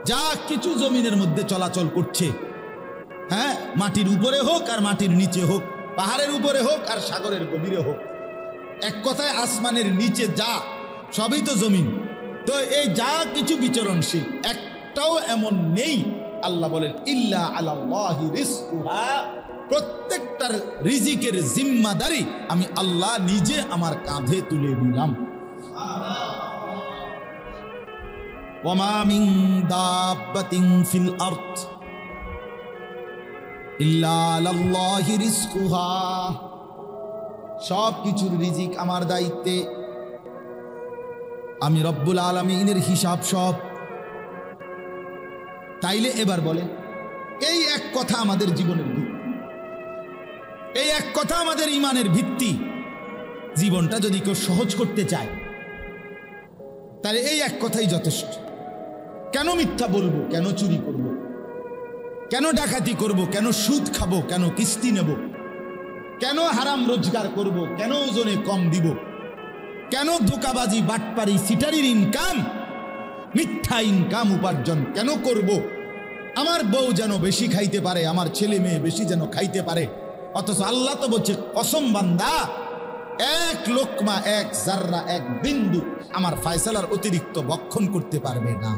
যা কিছু জমিনের মধ্যে চলাচল করছে, হ্যাঁ, মাটির উপরে হোক আর মাটির নিচে হোক, পাহাড়ের উপরে হোক আর সাগরের গভীরে হোক, এক কথায় আসমানের নিচে যা, সবই তো জমিন। তো এই যা কিছু বিচরণশীল একটাও এমন নেই, আল্লাহ বলেন ইল্লা আলাল্লাহি রিজকুহা, প্রত্যেকটার রিজিকের জিম্মাদারি আমি আল্লাহ নিজে আমার কাঁধে তুলে নিলাম। ওয়ামা মিন দাব্বাতিন ফিল আরদ ইল্লা আলাল্লাহি রিজকুহা, সব কিছুর রিজিক আমার দায়িত্বে, আমি রব্বুল আলামিনের হিসাব সব। তাইলে এবার বলেন, এই এক কথা আমাদের জীবনের ভিত্তি, এই এক কথা আমাদের ঈমানের ভিত্তি। জীবনটা যদি কেউ সহজ করতে চায় তাহলে এই এক কথাই যথেষ্ট। কেন মিথ্যা বলবো, কেন চুরি করব, কেন ডাকাতি করব, কেন সুদ খাবো, কেন কিস্তি নেব, কেন হারাম রোজগার করব, কেন ওজনে কম দিব, কেন ধোঁকাবাজি, বাটপারি, সিটারির ইনকাম, মিথ্যা ইনকাম উপার্জন কেন করব? আমার বউ যেন বেশি খাইতে পারে, আমার ছেলে মেয়ে বেশি যেন খাইতে পারে। অথচ আল্লাহ তো বলছে কসম বান্দা, এক লোকমা, এক জাররা, এক বিন্দু আমার ফয়সালার অতিরিক্ত ভক্ষণ করতে পারবে না।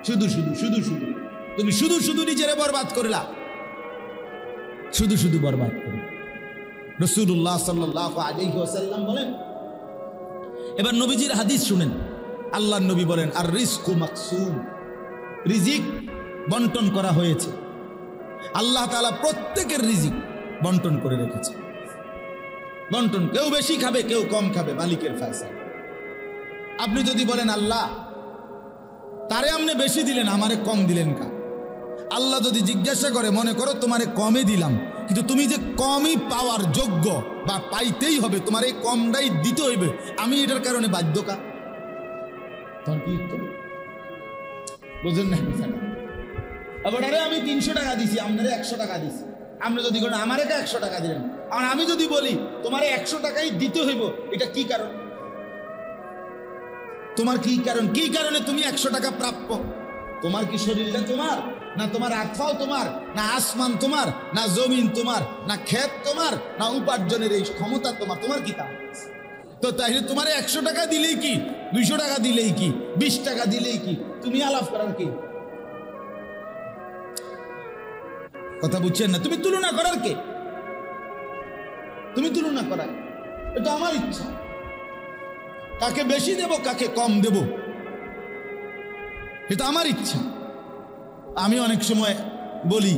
শুধু শুধু শুধু শুধু তুমি শুধু শুধু নিজেরে বরবাদ করলা, শুধু শুধু বরবাদ করলা। রাসূলুল্লাহ সাল্লাল্লাহু আলাইহি ওয়াসাল্লাম বলেন, এবার নবীজির হাদিস শুনেন। আল্লাহর নবী বলেন, আর রিজকু মাকসুম, রিজিক বন্টন করা হয়েছে। আল্লাহ তাআলা প্রত্যেকের রিজিক বন্টন করে রেখেছে। বন্টন, কেউ বেশি খাবে, কেউ কম খাবে, মালিকের ফয়সালা। আপনি যদি বলেন আল্লাহ তারে আপনি বেশি দিলেন, আমারে কম দিলেন কা? আল্লাহ যদি জিজ্ঞাসা করে, মনে করো তোমারে কমে দিলাম, কিন্তু তুমি যে কমই পাওয়ার যোগ্য বা পাইতেই হবে, তোমার এই কমটাই দিতে হইবে, আমি এটার কারণে বাধ্য কা? তখন কি বুঝেন না বিষয়টা? আবার আরে আমি 300 টাকা দিছি, আপনারে 100 টাকা দিছি, আপনি যদি বলেন আমারে 100 টাকা দিলেন, আর আমি যদি বলি তোমারে 100 টাকাই দিতে হইব, এটা কি কারণ? তোমার কি কারণ? কি কারণে তুমি 100 টাকা প্রাপ্য? তোমার কি শরীরটা তোমার, না তোমার আত্মাও তোমার, না আসমান তোমার, না জমিন তোমার, না ক্ষেত তোমার, না উপার্জনের এই ক্ষমতা তোমার? তোমার কি তা? তো তাইলে তোমার 100 টাকা দিলেই কি, 200 টাকা দিলেই কি, 20 টাকা দিলেই কি, তুমি আলাপ করার কি? কথা বুঝছেন না? তুমি তুলনা করার কে? তুমি তুলনা করার, এটা আমার ইচ্ছা, কাকে বেশি দেব কাকে কম দেব এটা আমার ইচ্ছা। আমি অনেক সময় বলি,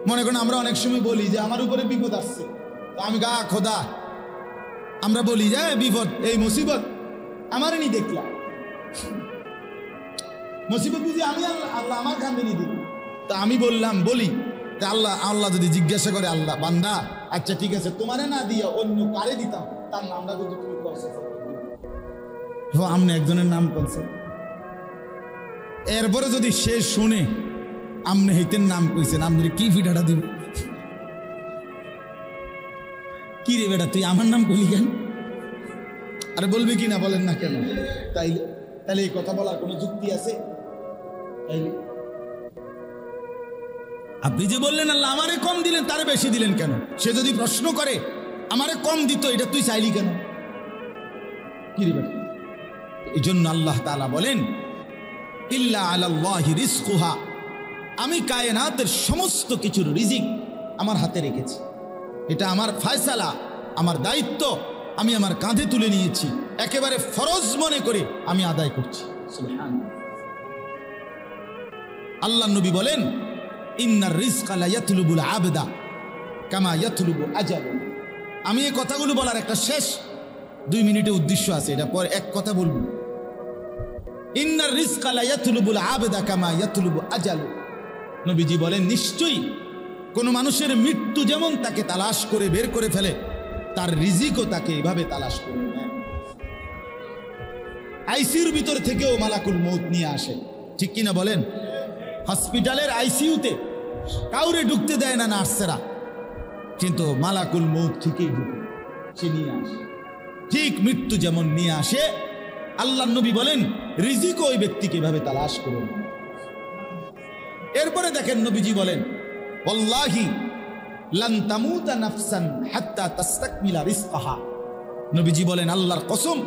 মনে করেন আমরা অনেক সময় বলি যে আমার উপরে বিপদ আসছে, তো আমি গা খোদা, আমরা বলি যে বিপদ, এই মুসিবত আমারই নি দেখলাম, মুসিবত বুঝি আমি, আল্লাহ আমার কান্দে নি দিল। তা আমি বলি আল্লাহ যদি জিজ্ঞাসা করে, আল্লাহ বান্দা আচ্ছা ঠিক আছে তোমারে না দিয়া অন্য কারে দিতাম, তার নামটা কিন্তু তুমি করছো, আপনি একজনের নাম করছে, এরপরে যদি সে শুনে আপনি হেতের নাম কইছেন, আপনি কি ফিটাটা দিব? কি রে বেটা তুই আমার নাম কইলি কেন? আরে বলবি কি না বলেন না কেন? তাইলে এই কথা বলার কোনো যুক্তি আছে? আপনি যে বললেন আল্লাহ আমারে কম দিলেন, তারে বেশি দিলেন কেন? সে যদি প্রশ্ন করে আমারে কম দিত, এটা তুই চাইলি কেন? কি রে বেটা? এই জন্য আল্লাহ তাআলা বলেন, ইল্লা আলাল্লাহি রিজকুহা, আমি কায়নাতের সমস্ত কিছুর রিজিক আমার হাতে রেখেছি, এটা আমার ফয়সালা, আমার দায়িত্ব, আমি আমার কাঁধে তুলে নিয়েছি, একেবারে ফরজ মনে করে আমি আদায় করছি। সুবহানাল্লাহ। আল্লাহ নবী বলেন, ইন্নার রিজকা লা ইয়াতলুবুল আবদা কামা ইয়াতলুবু আজালু। আমি এই কথাগুলো বলার একটা শেষ 2 মিনিটের উদ্দেশ্য আছে, এটা পরে এক কথা বলবো। ইন্নার রিজকা লা ইয়াতলুবুল আবদা কামা ইয়াতলুবু আজালু। নবীজি বলেন, নিশ্চয়ই কোন মানুষের মৃত্যু যেমন তাকে তালাশ করে বের করে ফেলে, তার রিজিকও তাকে এভাবে তালাশ করে নেয়। আইসিইউর ভিতর থেকেও মালাকুল মউত নিয়ে আসে, ঠিক কিনা বলেন? হসপিটালের আইসিইউতে কাউরে ঢুকতে দেয় না নার্সেরা, কিন্তু মালাকুল মউত ঠিকই ঢুকে, সে নিয়ে আসে। ঠিক মৃত্যু যেমন নিয়ে আসে, আল্লাহর নবী বলেন রিজিকও ওই ব্যক্তিকে এভাবে তালাশ করে। এরপরে দেখেন নবীজি বলেন, ওয়াল্লাহি লান তামুতা নাফসান হাত্তা তাস্তাকমিলা রিজকাহা। নবীজি বলেন আল্লাহর কসম,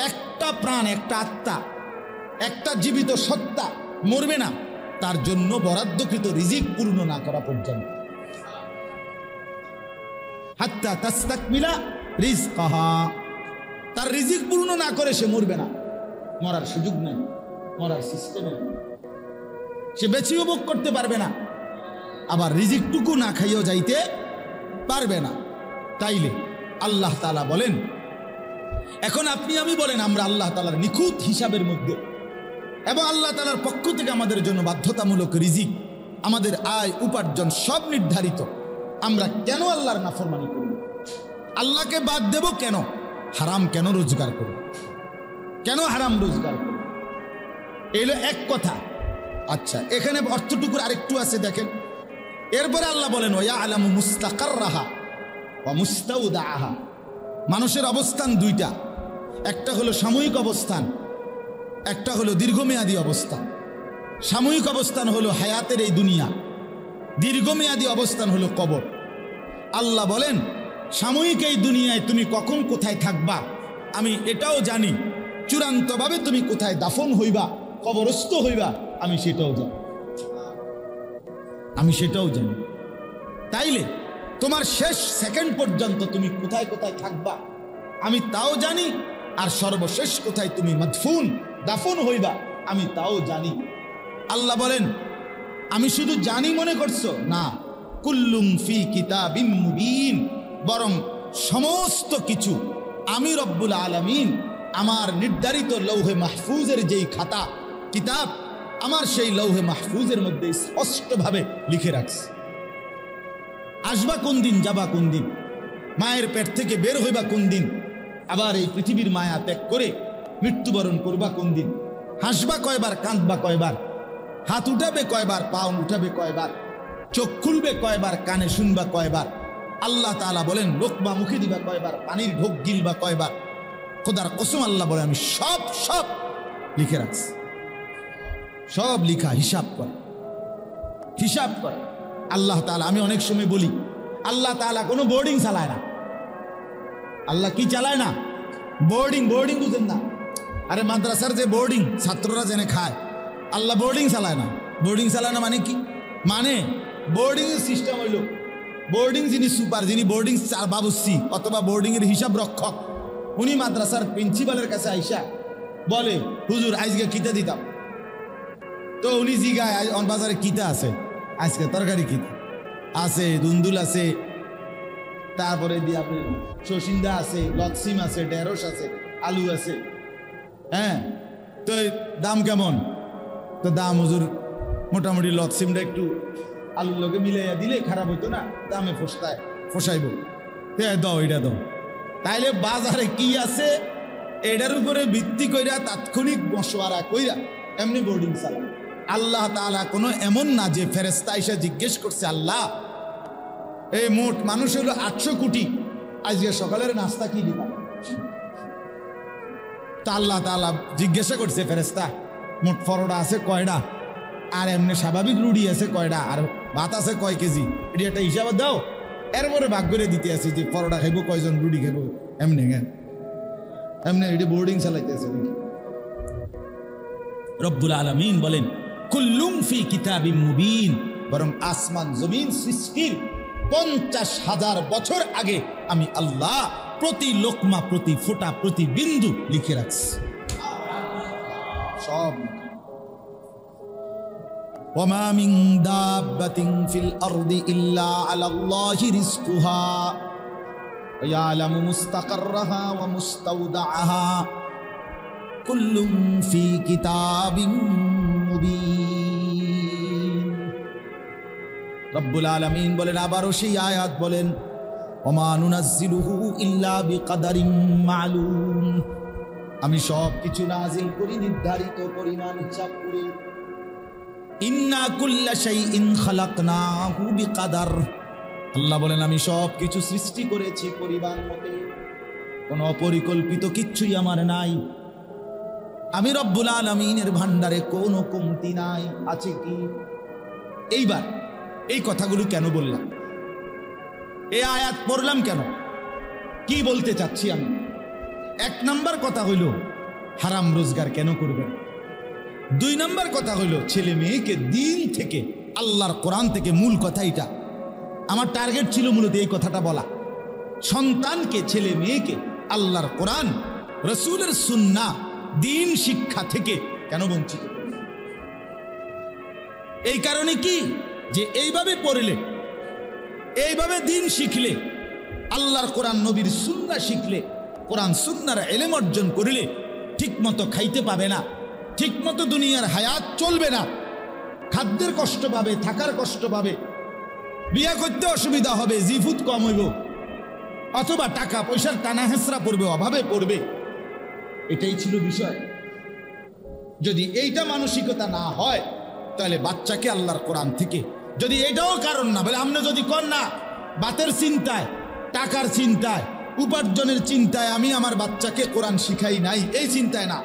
একটা প্রাণ, একটা আত্মা, একটা জীবিত সত্তা মরবে না তার জন্য বরাদ্দকৃত রিজিক পূর্ণ না করা পর্যন্ত। হাত্তা তাস্তাকমিলা রিজকাহা, তার রিজিক পূর্ণ না করে সে মরবে না, মরার সুযোগ নেই, মরার সিস্টেম নেই, সে বেঁচেও ভোগ করতে পারবে না, আবার রিজিকটুকু না খাইও যাইতে পারবে না। তাইলে আল্লাহ তাআলা বলেন, এখন আপনি আমি বলেন আমরা আল্লাহ তাআলার নিখুঁত হিসাবের মধ্যে এবং আল্লাহ তাআলার পক্ষ থেকে আমাদের জন্য বাধ্যতামূলক রিজিক, আমাদের আয় উপার্জন সব নির্ধারিত, আমরা কেন আল্লাহর নাফরমানি করব? আল্লাহকে বাদ দেব কেন? হারাম কেন রোজগার করব? কেন হারাম রোজগার করব? এলো এক কথা। আচ্ছা, এখানে অর্থটুকুর আরেকটু আছে দেখেন। এরপরে আল্লাহ বলেন, ওয়া আলামু মুস্তাকাররাহা ওয়া মুস্তাউদাহা। মানুষের অবস্থান দুইটা, একটা হলো সাময়িক অবস্থান, একটা হলো দীর্ঘমেয়াদী অবস্থান। সাময়িক অবস্থান হলো হায়াতের এই দুনিয়া, দীর্ঘমেয়াদী অবস্থান হলো কবর। আল্লাহ বলেন সাময়িক এই দুনিয়ায় তুমি কখন কোথায় থাকবা আমি এটাও জানি, চূড়ান্তভাবে তুমি কোথায় দাফন হইবা, কবরস্থ হইবা আমি সেটাও জানি। তাইলে তোমার শেষ সেকেন্ড পর্যন্ত তুমি কোথায় কোথায় থাকবা আমি তাও জানি, আর সর্বশেষ কোথায় তুমি মাদফুন দাফন হইবা আমি তাও জানি। আল্লাহ বলেন আমি শুধু জানি মনে করছো না, কুল্লুম ফি কিতাবিম মুবিন, বরং সমস্ত কিছু আমি রব্বুল আলামিন আমার নির্ধারিত লৌহে মাহফুজের যেই খাতা কিতাব আমার সেই লৌহে মাহফুজের মধ্যে স্পষ্টভাবে লিখে রাখছি। আসবা কোন দিন, যাবা কোন দিন, মায়ের পেট থেকে বের হইবা কোন দিন, আবার এই পৃথিবীর মায়া ত্যাগ করে মৃত্যুবরণ করবা কোন দিন, হাসবা কয়বার, কাঁদবা কয়বার, হাত উঠাবে কয়বার, পা উঠাবে কয়বার, চোখ খুলবে কয়বার, কানে শুনবা কয়বার, আল্লাহ তাআলা বলেন লোকমা মুখে দিবা কয়বার, পানির ঢোক গিলবা কয়বার। খোদার কসম আল্লাহ বলে আমি সব লিখে রাখছি। সব লিখা, হিসাব করে আল্লাহ তাআলা। আমি অনেক সময় বলি আল্লাহ তাআলা কোনো বোর্ডিং চালায় না। আল্লাহ কি চালায় না? বোর্ডিং বুঝেন না? আরে মাদ্রাসার যে বোর্ডিং ছাত্ররা জেনে খায়, আল্লাহ বোর্ডিং চালায় না। বোর্ডিং চালায় না মানে কি? মানে বোর্ডিং এর সিস্টেম হইল, বোর্ডিং যিনি সুপার, যিনি বোর্ডিং বাবুসি অথবা বোর্ডিং এর হিসাব রক্ষক, উনি মাদ্রাসার প্রিন্সিপালের কাছে আইসা বলে হুজুর আজকে কিতা দিতাম, তো উনি জিগায় বাজারে কিতা আছে, আজকে তরকারি কিতা আছে, দুন্দুল আছে, তারপরে দিয়ে আপনি শসিন্দা আছে, লতসিম আছে, ঢেঁড়স আছে, আলু আছে, হ্যাঁ তো দাম কেমন? তো দাম হুজুর মোটামুটি লতসিমটা একটু আলুর লোকে মিলাইয়া দিলে খারাপ হইতো না, দামে ফসাইব, দাও এটা দাও। তাইলে বাজারে কি আছে এটার উপরে ভিত্তি কইরা তাৎক্ষণিক মশওয়ারা কইরা এমনি বোর্ডিং চালায়। আল্লাহ তাআলা কোনো এমন না যে ফেরেশতা এসে জিজ্ঞেস করছে আল্লাহ এই মোট মানুষ হলো 800 কোটি, আজকে সকালের নাস্তা কি দিবা? তা আল্লাহ তাআলা জিজ্ঞাসা করছে ফেরেশতা মোট পরোটা আছে কয়টা, আর এমনি স্বাভাবিক রুটি আছে কয়টা, আর ভাত আছে কয় কেজি, এটা একটা হিসাব দাও। এরপরে ভাগ করে দিতে আছে যে পরোটা খাইব কয়জন, রুটি খাইব, এমনি এটি বোর্ডিং চালাইতেছে নাকি? রব্বুল আলামিন বলেন কুল্লুম ফি কিতাবিম মুবিন, বরং আসমান জমিন সৃষ্টির 50,000 বছর আগে আমি আল্লাহ প্রতি লোকমা, প্রতি ফোঁটা, প্রতি বিন্দু লিখে রাখছি সব। ওয়ামা মিন দাব্বাতিন ফিল আরদি ইল্লা আলাল্লাহি রিজকুহা ওয়া ইয়ালামু মুস্তাকাররাহা ওয়া মুস্তাওদাআহা কুল্লুম ফি কিতাবিম মুবিন। রব্বুল আলামিন বলেন, আবারও সেই আয়াত বলেন ওমা নুনাজ্জিলুহু ইল্লা বিকাদারিন মালুম, আমি সব কিছু নাজিল করি নির্ধারিত পরিমাণ হিসাব করে। ইন্না কুল্লা শাইইন খালাকনাহু বিকাদার, আল্লাহ বলেন আমি সব কিছু সৃষ্টি করেছি পরিমাণ মতে, কোনো অপরিকল্পিত কিচ্ছুই আমার নাই। আমি রব্বুল আলামিনের ভান্ডারে কোনো কমতি নাই। আছে কি? এইবার এই কথাগুলো কেন বললাম, এই আয়াত পড়লাম কেন, কি বলতে চাচ্ছি আমি? 1 নম্বর কথা হইল হারাম রোজগার কেন করবেন। 2 নম্বর কথা হইল ছেলে মেয়েকে দিন থেকে, আল্লাহর কোরআন থেকে, মূল কথা এটা আমার টার্গেট ছিল মূলত এই কথাটা বলা, সন্তানকে, ছেলে মেয়েকে আল্লাহর কোরআন, রাসূলের সুন্নাহ, দিন শিক্ষা থেকে কেন বঞ্চিত। এই কারণে কি যে এইভাবে পড়লে, এইভাবে দিন শিখলে, আল্লাহর কোরআন নবীর সুন্নাহ শিখলে, কোরআন সুন্নাহর ইলম অর্জন করলে ঠিক মতো খাইতে পাবে না, ঠিক মতো দুনিয়ার হায়াত চলবে না, খাদ্যের কষ্ট পাবে, থাকার কষ্ট পাবে, বিয়া করতে অসুবিধা হবে, জিফুত কম হইব, অথবা টাকা পয়সার টানা হেঁচড়া পড়বে, অভাবে পড়বে। এটাই ছিল বিষয়। যদি এইটা মানসিকতা না হয় তাহলে বাচ্চাকে আল্লাহর কোরআন থেকে, যদি এটাও কারণ না বলে আমরা যদি কর না বাতের চিন্তায়, টাকার চিন্তায়, উপার্জনের চিন্তায় আমি আমার বাচ্চাকে কোরআন শিখাই নাই, এই চিন্তায় না,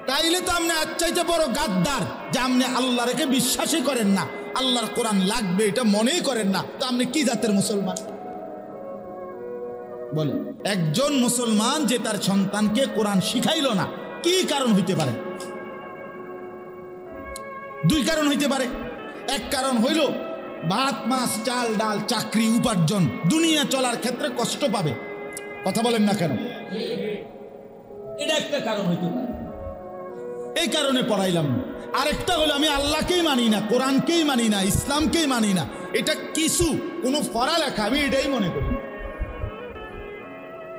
তাইলে তো আপনি চাইতে বড় গাদ্দার যে আপনি আল্লাহ রেখে বিশ্বাসই করেন না, আল্লাহর কোরআন লাগবে এটা মনেই করেন না, তো আপনি কি জাতের মুসলমান? বলে একজন মুসলমান যে তার সন্তানকে কোরআন শিখাইল না, কি কারণ হইতে পারে? দুই কারণ হইতে পারে। এক কারণ হইল ভাত মাছ চাল ডাল চাকরি উপার্জন দুনিয়া চলার ক্ষেত্রে কষ্ট পাবে। কথা বলেন না কেন? এটা একটা কারণ হইতে পারে, এই কারণে পড়াইলাম না। আরেকটা হলো আমি আল্লাহকেই মানি না, কোরআনকেই মানি না, ইসলামকেই মানি না। এটা কিছু কোনো পড়ালেখা আমি এটাই মনে করি।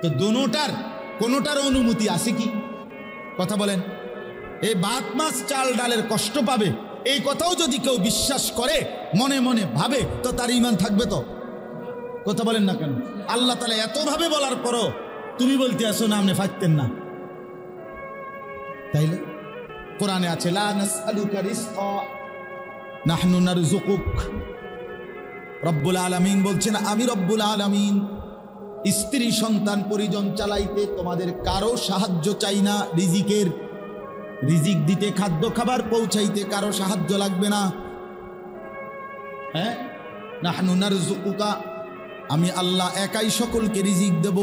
তো কোনোটার অনুমতি আছে কি? কথা বলেন। এই ভাত মাছ চাল ডালের কষ্ট পাবে এই কথাও যদি কেউ বিশ্বাস করে মনে মনে ভাবে তো তার ঈমান থাকবে তো? কথা বলেন না কেন? আল্লাহ তাআলা এতভাবে বলার পরও তুমি বলতে আসো না আপনি ফাইতেন না, তাইলে কোরআনে আছে লা নাসআলুকা রিজকা নাহনু নারযুকুক। রব্বুল আলামিন বলছেন আমি রব্বুল আলামিন স্ত্রী সন্তান পরিজন চালাইতে তোমাদের কারো সাহায্য চাই না। রিজিক দিতে খাদ্য খাবার পৌঁছাইতে কারো সাহায্য লাগবে না। হ্যাঁ, নাহনু নারযুকুকা, আমি আল্লাহ একাই সকলকে রিজিক দেব।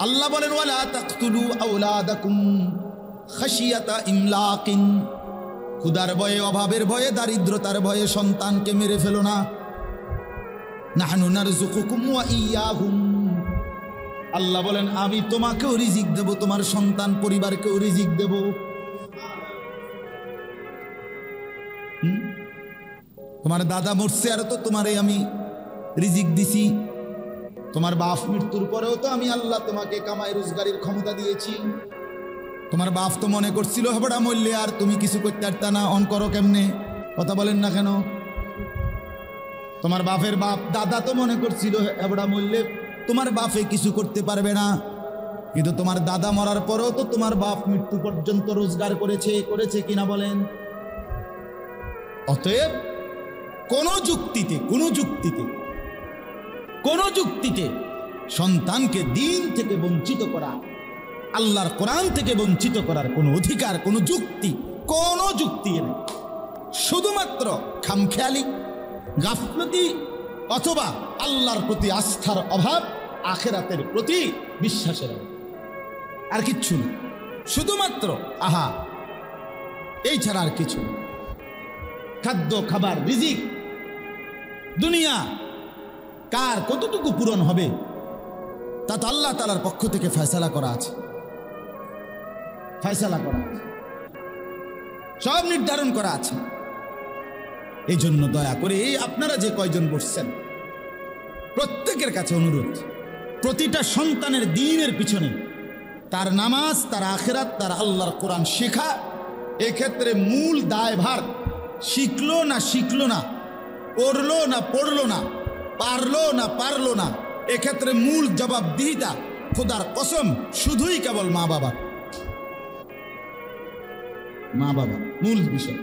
আল্লাহ বলেন ওয়ালা তাকতুলু আওলাদাকুম খাশিয়াতা ইমলাকিন, ক্ষুধার ভয়ে অভাবের ভয়ে দারিদ্রতার ভয়ে সন্তানকে মেরে ফেলো না। নাহনু নারযুকুকুম ওয়া ইয়াহুম, আল্লাহ বলেন আমি তোমাকেও রিজিক দেব, তোমার সন্তান পরিবারকেও রিজিক দেব। তোমার দাদা মরছে আর তো তোমারে আমি রিজিক দিছি। তোমার বাপ মৃত্যুর পরেও তো আমি আল্লাহ তোমাকে কামাই রোজগারের ক্ষমতা দিয়েছি। তোমার বাপ তো মনে করছিল হেবড়া মরলে আর তুমি কিছু করতে পারতা না, অন করো কেমনে? কথা বলেন না কেন? তোমার বাপের বাপ দাদা তো মনে করছিল হেবড়া মরলে তোমার বাপে কিছু করতে পারবে না, কিন্তু তোমার দাদা মরার পরেও তো তোমার বাপ মৃত্যু পর্যন্ত রোজগার করেছে কিনা বলেন? অতএব কোন যুক্তিতে সন্তানকে দিন থেকে বঞ্চিত করা, আল্লাহর কোরআন থেকে বঞ্চিত করার কোনো অধিকার, কোনো যুক্তি নেই। শুধুমাত্র খামখেয়ালি, গাফলতি অথবা আল্লাহর প্রতি আস্থার অভাব, আখিরাতের প্রতি বিশ্বাসের অভাব, আর কিচ্ছু না। শুধুমাত্র এই ছাড়া আর কিছু না। খাদ্য খাবার রিজিক দুনিয়া কার কতটুকু পূরণ হবে তা তো আল্লাহ তাআলার পক্ষ থেকে ফয়সালা করা আছে, সব নির্ধারণ করা আছে। এই জন্য দয়া করে আপনারা যে কয়জন বসছেন প্রত্যেকের কাছে অনুরোধ, প্রতিটা সন্তানের দ্বীনের পিছনে তার নামাজ, তার আখিরাত, তার আল্লাহর কোরআন শেখা, এক্ষেত্রে মূল দায়ভার শিখলো না, পড়লো না পড়লো না, পারলো না, এক্ষেত্রে মূল জবাবদিহিতা খোদার কসম শুধুই কেবল মা বাবা মূল বিষয়।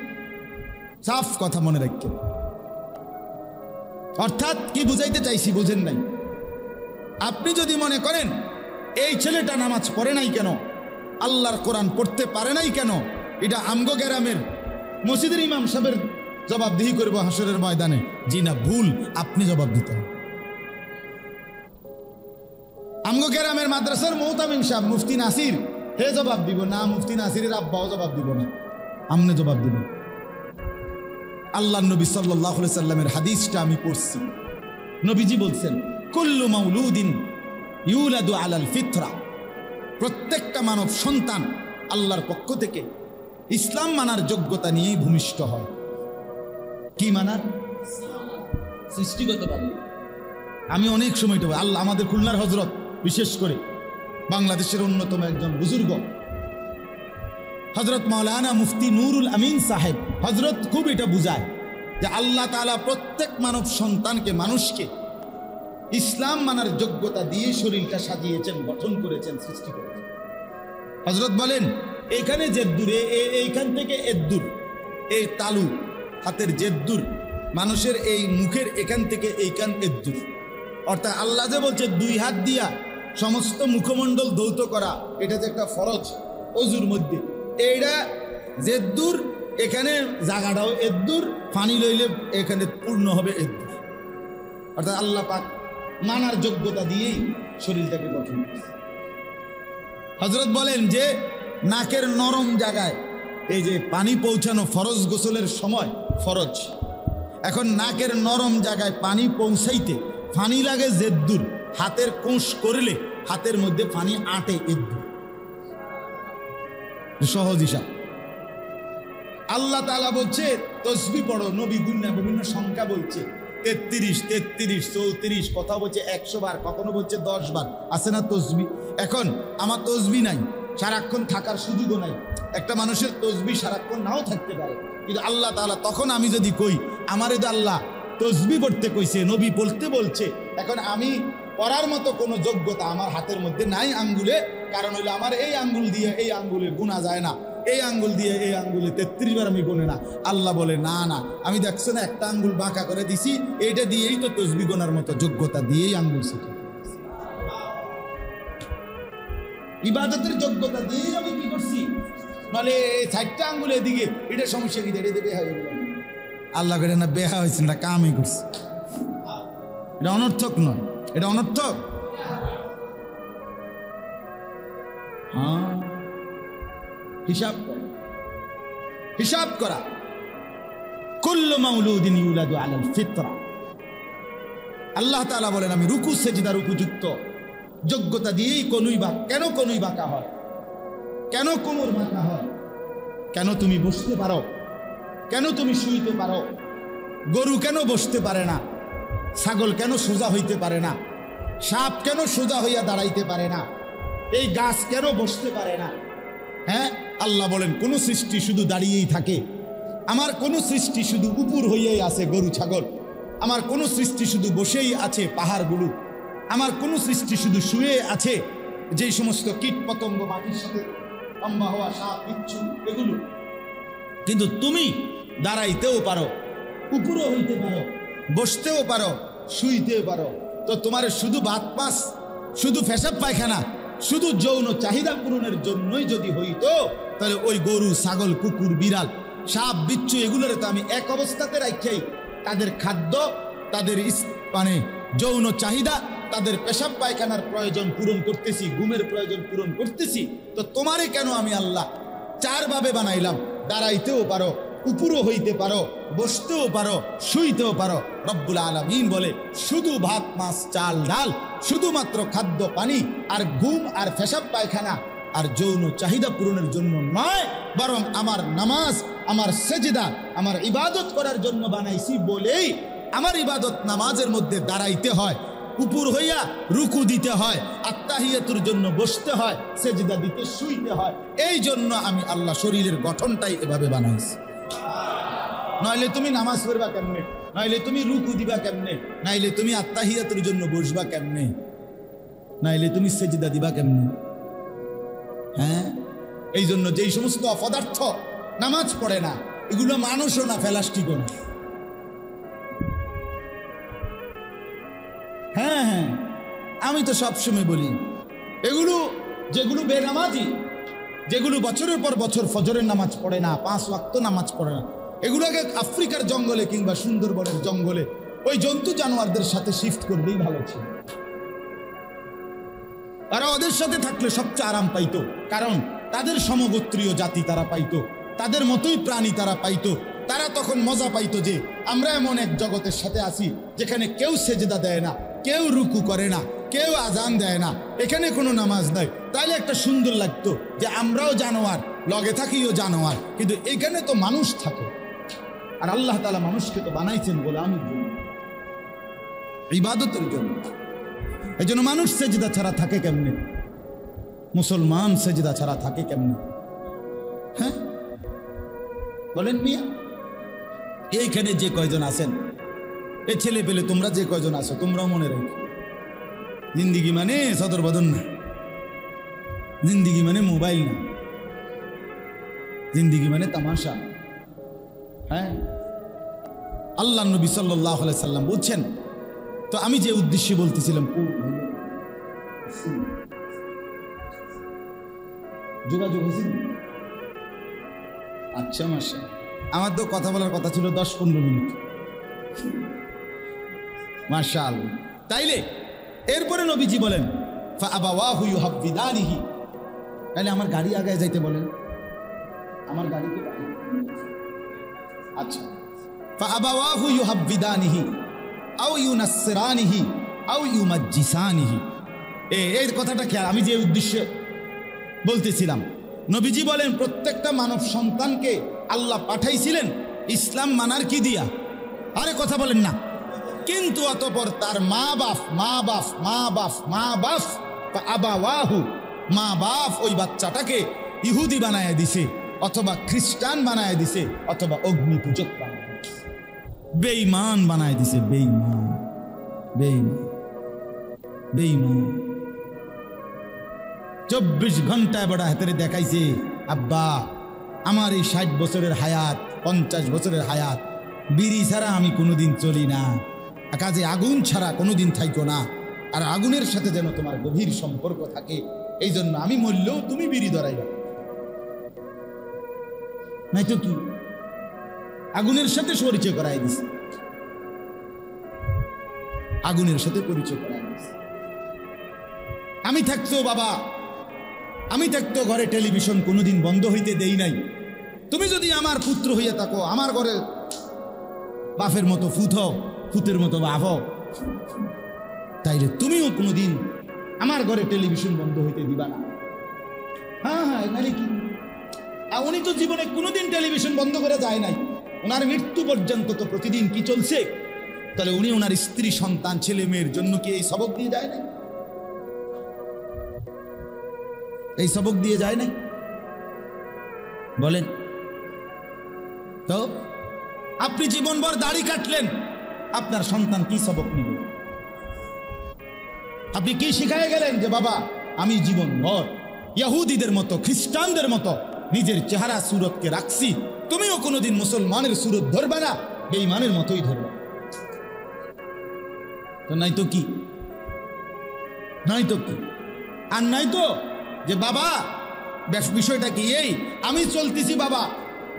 সাফ কথা মনে রাখবেন। অর্থাৎ কি বুঝাইতে চাইছি বুঝেন নাই? আপনি যদি মনে করেন এই ছেলেটা নামাজ পড়ে নাই কেন, আল্লাহর কোরআন পড়তে পারে নাই কেন, এটা আমগো গ্রামের মসজিদের ইমাম সাহেবের জবাবদিহি করবো হাসরের ময়দানে, জি না, ভুল। আপনি জবাব দিতে হবে। আমগো গ্রামের মাদ্রাসার মুহতামিম সাহেব মুফতি নাসির হে জবাব দিব না, মুফতি নাসিরের আব্বাও জবাব দিব না, আমনে জবাব দিবেন। আল্লাহ নবী সাল্লাল্লাহু আলাইহি সাল্লামের হাদিসটা আমি পড়ছি। নবীজি বলছেন কুল্লু মাউলুদিন ইউলাদু আলাল ফিতরা, প্রত্যেকটা মানব সন্তান আল্লাহর পক্ষ থেকে ইসলাম মানার যোগ্যতা নিয়েই ভূমিষ্ঠ হয়। কি মানার? সৃষ্টিগতভাবে। আমি অনেক সময় আল্লাহ আমাদের খুলনার হজরত, বিশেষ করে বাংলাদেশের অন্যতম একজন বুজুর্গ হজরত মাওলানা মুফতি নুরুল আমিন সাহেব হজরত খুব এটা বুঝায় যে আল্লাহ তাআলা প্রত্যেক মানব সন্তানকে, মানুষকে ইসলাম মানার যোগ্যতা দিয়ে শরীরটা সাজিয়েছেন, গঠন করেছেন, সৃষ্টি করেছেন। হজরত বলেন এইখানে জেদ্দুরে, এইখান থেকে এদ্দুর, এই তালু হাতের জেদ্দুর, মানুষের এই মুখের এখান থেকে এইখান এদ্দুর। অর্থাৎ আল্লাহ যে বলছে দুই হাত দিয়া সমস্ত মুখমণ্ডল ধৌত করা, এটা যে একটা ফরজ অজুর মধ্যে, এইটা জেদ্দুর, এখানে জায়গাটাও এদ্দুর, পানি লইলে এখানে পূর্ণ হবে এদ্দুর। অর্থাৎ আল্লাহ পাক মানার যোগ্যতা দিয়েই শরীরটাকে গঠন করছে। হযরত বলেন যে নাকের নরম জায়গায় এই যে পানি পৌঁছানো ফরজ, গোসলের সময় ফরজ, এখন নাকের নরম জায়গায় পানি পৌঁছাইতে পানি লাগে যেদ্দুর, হাতের কোষ করলে হাতের মধ্যে পানি আটে এদ্দুর, সহজ হিসাব। আল্লাহ তাআলা বলছে তসবিহ পড়ো, নবী গুন্না বিভিন্ন সংখ্যা বলছে 33, 33, 34, কথা বলছে 100 বার, কখনো বলছে 10 বার, আছে না তসবিহ। এখন আমার তসবিহ নাই, সারাক্ষণ থাকার সুযোগও নাই, একটা মানুষের তসবিহ সারাক্ষণ নাও থাকতে পারে, কিন্তু আল্লাহ তাআলা তখন আমি যদি কই আমারে তো আল্লাহ তসবিহ পড়তে কইছে, নবী বলতে বলছে, এখন আমি পড়ার মতো কোনো যোগ্যতা আমার হাতের মধ্যে নাই আঙ্গুলে, কারণ হইলো আমার এই আঙ্গুল দিয়ে এই আঙ্গুলে গুনা যায় না, এই আঙ্গুল দিয়ে এই আঙ্গুলে 33 বার আমি গুনে না। আল্লাহ বলে না না, আমি দেখছো না একটা আঙ্গুল বাঁকা করে দিছি, এইটা দিয়েই তো তসবিহ গোনার মতো যোগ্যতা দিয়েই আঙ্গুল শিখে, ইবাদতের যোগ্যতা দিয়েই আমি কি করছি, নাহলে 4টা আঙ্গুল এদিকে, এটা সমস্যা কি, এটা বেহা হয়ে গেল। আল্লাহ করে না বেহা হয়েছে না, কামই করছে, এটা অনর্থক নয়, এটা অনর্থক। হ্যাঁ, হিসাব করা, হিসাব করা। কুল্লু মাউলুদিন ইউলাদু আলাল ফিতরা। আল্লাহ তাআলা বলেন আমি রুকু সেজদার উপযুক্ত যোগ্যতা দিয়েই কোনই বা কেন কোনই বাঁকা হয়, কেন কোমর বাঁকা হয়, কেন তুমি বসতে পারো, কেন তুমি শুইতে পারো, গরু কেন বসতে পারে না, ছাগল কেন সোজা হইতে পারে না, সাপ কেন সোজা হইয়া দাঁড়াইতে পারে না, এই গাছ কেন বসতে পারে না। হ্যাঁ, আল্লাহ বলেন কোন সৃষ্টি শুধু দাঁড়িয়েই থাকে, আমার কোন সৃষ্টি শুধু উপর হইয়াই আছে গরু ছাগল, আমার কোন সৃষ্টি শুধু বসেই আছে পাহাড়গুলো, আমার কোন সৃষ্টি শুধু শুয়ে আছে যেই সমস্ত কীট পতঙ্গ মাটির সাথে লম্বা হওয়া সাপ বিচ্ছু এগুলো, কিন্তু তুমি দাঁড়াইতেও পারো, উপরও হইতে পারো, বসতেও পারো, শুইতেও পারো। তো তোমার শুধু ভাত পাস, শুধু পেশাব পায়খানা, শুধু যৌন চাহিদা পূরণের জন্যই যদি হইতো, তাহলে ওই গরু ছাগল কুকুর বিড়াল সাপ বিচ্ছু এগুলোর তো আমি এক অবস্থাতে রাখাই, তাদের খাদ্য, তাদের মানে যৌন চাহিদা, তাদের পেশাব পায়খানার প্রয়োজন পূরণ করতেছি, ঘুমের প্রয়োজন পূরণ করতেছি। তো তোমারে কেন আমি আল্লাহ 4 ভাবে বানাইলাম, দাঁড়াইতেও পারো, উপরও হইতে পারো, বসতেও পারো, শুইতেও পারো। রব্বুল আলামিন বলে শুধু ভাত মাছ চাল ডাল, শুধুমাত্র খাদ্য পানি আর ঘুম আর পেশাব পায়খানা আর যৌন চাহিদা পূরণের জন্য নয়, বরং আমার নামাজ, আমার সেজদা, আমার ইবাদত করার জন্য বানাইছি বলেই আমার ইবাদত নামাজের মধ্যে দাঁড়াইতে হয়, উপর হইয়া রুকু দিতে হয়, আত্তাহিয়াতুর জন্য বসতে হয়, সেজদা দিতে শুইতে হয়। এই জন্য আমি আল্লাহ শরীরের গঠনটাই এভাবে বানাইছি। নইলে তুমি নামাজ পড়বা কেমনে, নইলে তুমি রুকু দিবা কেমনে, নাইলে তুমি আত্তাহিয়াতুর জন্য বসবা কেমনে, নাইলে তুমি সেজদা দিবা কেমনে। হ্যাঁ, এই জন্য যেই সমস্ত অপদার্থ নামাজ পড়ে না, এগুলো মানুষও না, ফেলাস্টিকও না। হ্যাঁ হ্যাঁ, আমি তো সবসময় বলি এগুলো যেগুলো বেনামাজি, যেগুলো বছরের পর বছর ফজরের নামাজ পড়ে না, 5 ওয়াক্ত নামাজ পড়ে না, এগুলোকে আফ্রিকার জঙ্গলে কিংবা সুন্দরবনের জঙ্গলে ওই জন্তু জানোয়ারদের সাথে শিফট করলেই ভালো ছিল। তারা ওদের সাথে থাকলে সবচেয়ে আরাম পাইতো, কারণ তাদের সমগোত্রীয় জাতি তারা পাইতো, তাদের মতোই প্রাণী তারা পাইতো। তারা তখন মজা পাইতো যে আমরা এমন এক জগতের সাথে আছি যেখানে কেউ সেজদা দেয় না, কেউ রুকু করে না, কেউ আজান দেয় না, এখানে কোনো নামাজ নাই। তাইলে একটা সুন্দর লাগতো যে আমরাও জানোয়ার, লগে থাকিও জানোয়ার, কিন্তু এখানে তো মানুষ থাকে। আর আল্লাহ তাআলা মানুষকে তো বানাইছেন গোলামের জন্য, ইবাদতের জন্য। এই জন্য মানুষ সেজদা ছাড়া থাকে কেমনে, মুসলমান সেজদা ছাড়া থাকে কেমনে? হ্যাঁ বলেন মিয়া, এইখানে যে কয়জন আছেন, এই ছেলে পেলে তোমরা যে কয়জন আছো, তোমরাও মনে রাখো, জিন্দিগি মানে সদর বদন না, জিন্দিগি মানে মোবাইল না, জিন্দিগি মানে তামাশা। হ্যাঁ, আল্লাহ নবী সাল্লাল্লাহু আলাইহি সাল্লাম বলছেন, তো আমি যে উদ্দেশ্যে বলতেছিলাম, যোগাযোগ হয়েছে। আচ্ছা মাসা, আমার তো কথা বলার কথা ছিল 10-15 মিনিট। মাশাআল্লাহ। তাইলে এরপরে নবীজি বলেন ফাআবাওয়াহু ইউহাব্বিদানিহি, তাহলে আমার গাড়ি আগায় যাইতে বলেন, আমার গাড়িকে আচ্ছা ফাআবাওয়াহু ইউহাব্বিদানিহি আও ইউনাসসিরানিহি আও ইউমাজ্জিসানিহি। এই কথাটা খেয়াল, আমি যে উদ্দেশ্যে বলতেছিলাম, নবীজি বলেন প্রত্যেকটা মানব সন্তানকে আল্লাহ পাঠাইছিলেন ইসলাম মানার কি দিয়া, আরে কথা বলেন না, কিন্তু অতঃপর তার মা বাপ আবাওয়াহু, মা বাপ ওই বাচ্চাটাকে ইহুদি বানায় দিছে, অথবা খ্রিস্টান বানায় দিছে, অথবা অগ্নি পূজক বানায় দিছে, বেঈমান বানায় দিছে, বেঈমান বেঈমান বেঈমান। 24 ঘন্টায় বড় হাতেরে দেখাইছে, আব্বা আমার এই 60 বছরের হায়াত, 50 বছরের হায়াত, বিড়ি ছাড়া আমি কোনোদিন চলি না, কাজে আগুন ছাড়া কোনোদিন থাইকো না, আর আগুনের সাথে যেন তোমার গভীর সম্পর্ক থাকে, এই জন্য আমি মরলেও তুমি বিড়ি ধরাইবা। নাই তো কি, আগুনের সাথে পরিচয় করাই দিছে, আগুনের সাথে পরিচয় করাই দিছে। আমি থাকতো বাবা, আমি থাকতো ঘরে টেলিভিশন কোনোদিন বন্ধ হইতে দেই নাই, তুমি যদি আমার পুত্র হইয়া থাকো, আমার ঘরে বাপের মতো ফুতের মতো বাপ, তাইলে তুমিও কোনোদিন আমার ঘরে টেলিভিশন বন্ধ হইতে দিবা না। হ্যাঁ হ্যাঁ, মানে কি, উনি তো জীবনে কোনোদিন টেলিভিশন বন্ধ করে যায় নাই, ওনার মৃত্যু পর্যন্ত তো প্রতিদিন কি চলছে, তাহলে উনি ওনার স্ত্রী সন্তান ছেলে মেয়ের জন্য কি এই সবক দিয়ে যায় নাই? এই সবক দিয়ে যায় নাই বলেন তো? আপনি জীবনভর দাড়ি কাটলেন, আপনার সন্তান কি সবক নিবে? আপনি কি শিখায় গেলেন যে বাবা আমি জীবনভর ইহুদিদের মতো খ্রিস্টানদের মতো নিজের চেহারা সুরতকে রাখছি, তুমিও কোনোদিন মুসলমানের সুরত ধরবে না, বেঈমানের মতোই ধরবে। তো নাই তো কি, নাই তো কি, আর নাই তো যে বাবা বিষয়টা কি এই, আমি চলতেছি বাবা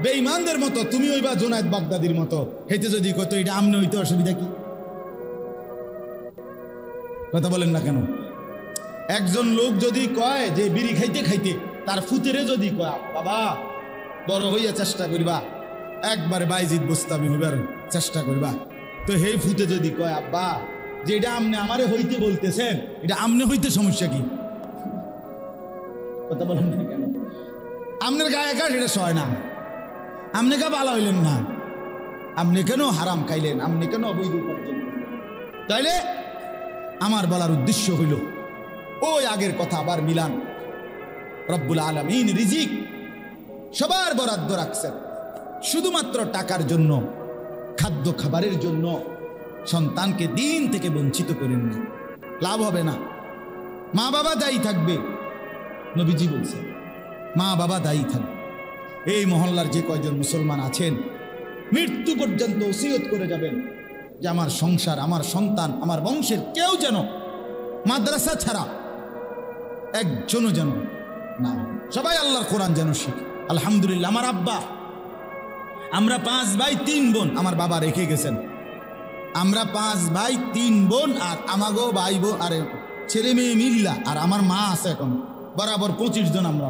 বেঈমানদের মতো, তুমি ওইবা জুনায়েদ বাগদাদির মতো, হেতে যদি কত এটা আমনে হইতে অসুবিধা কি? কথা বলেন না কেন? একজন লোক যদি কয় যে বিড়ি খাইতে খাইতে তার ফুতেরে যদি কয় বাবা বড় হইয়া চেষ্টা করিবা, একবারে বাইজিদ বুস্তামি হইবার চেষ্টা করিবা, তো হেই ফুতে যদি কয় আব্বা যে এটা আমনে আমারে হইতে বলতেছেন, এটা আমনে হইতে সমস্যা কি? কথা বলেন না কেন? আমনের গায়ে একা সেটা সয় না, আপনি কে ভালো হইলেন না, আপনি কেন হারাম খাইলেন, আপনি কেন অবৈধ উপার্জন? তাইলে আমার বলার উদ্দেশ্য হইল ওই আগের কথা আবার মিলান। রব্বুল আলামিন রিজিক সবার বরাদ্দ রাখছেন, শুধুমাত্র টাকার জন্য, খাদ্য খাবারের জন্য সন্তানকে দিন থেকে বঞ্চিত করেন না, লাভ হবে না। মা বাবা দায়ী থাকবে, নবীজি বলছেন মা বাবা দায়ী থাকবে। এই মহল্লার যে কয়জন মুসলমান আছেন মৃত্যু পর্যন্ত ওসিয়ত করে যাবেন যে আমার সংসার, আমার সন্তান, আমার বংশের কেউ যেন মাদ্রাসা ছাড়া একজনও যেন না, সবাই আল্লাহর কোরআন যেন শিখে। আলহামদুলিল্লাহ, আমার আব্বা, আমরা 5 ভাই 3 বোন, আমার বাবা রেখে গেছেন, আমরা 5 ভাই 3 বোন, আর আমাগো ভাই বোন আরে ছেলে মেয়ে মিল্লা, আর আমার মা আছে এখন, বরাবর 25 জন, আমরা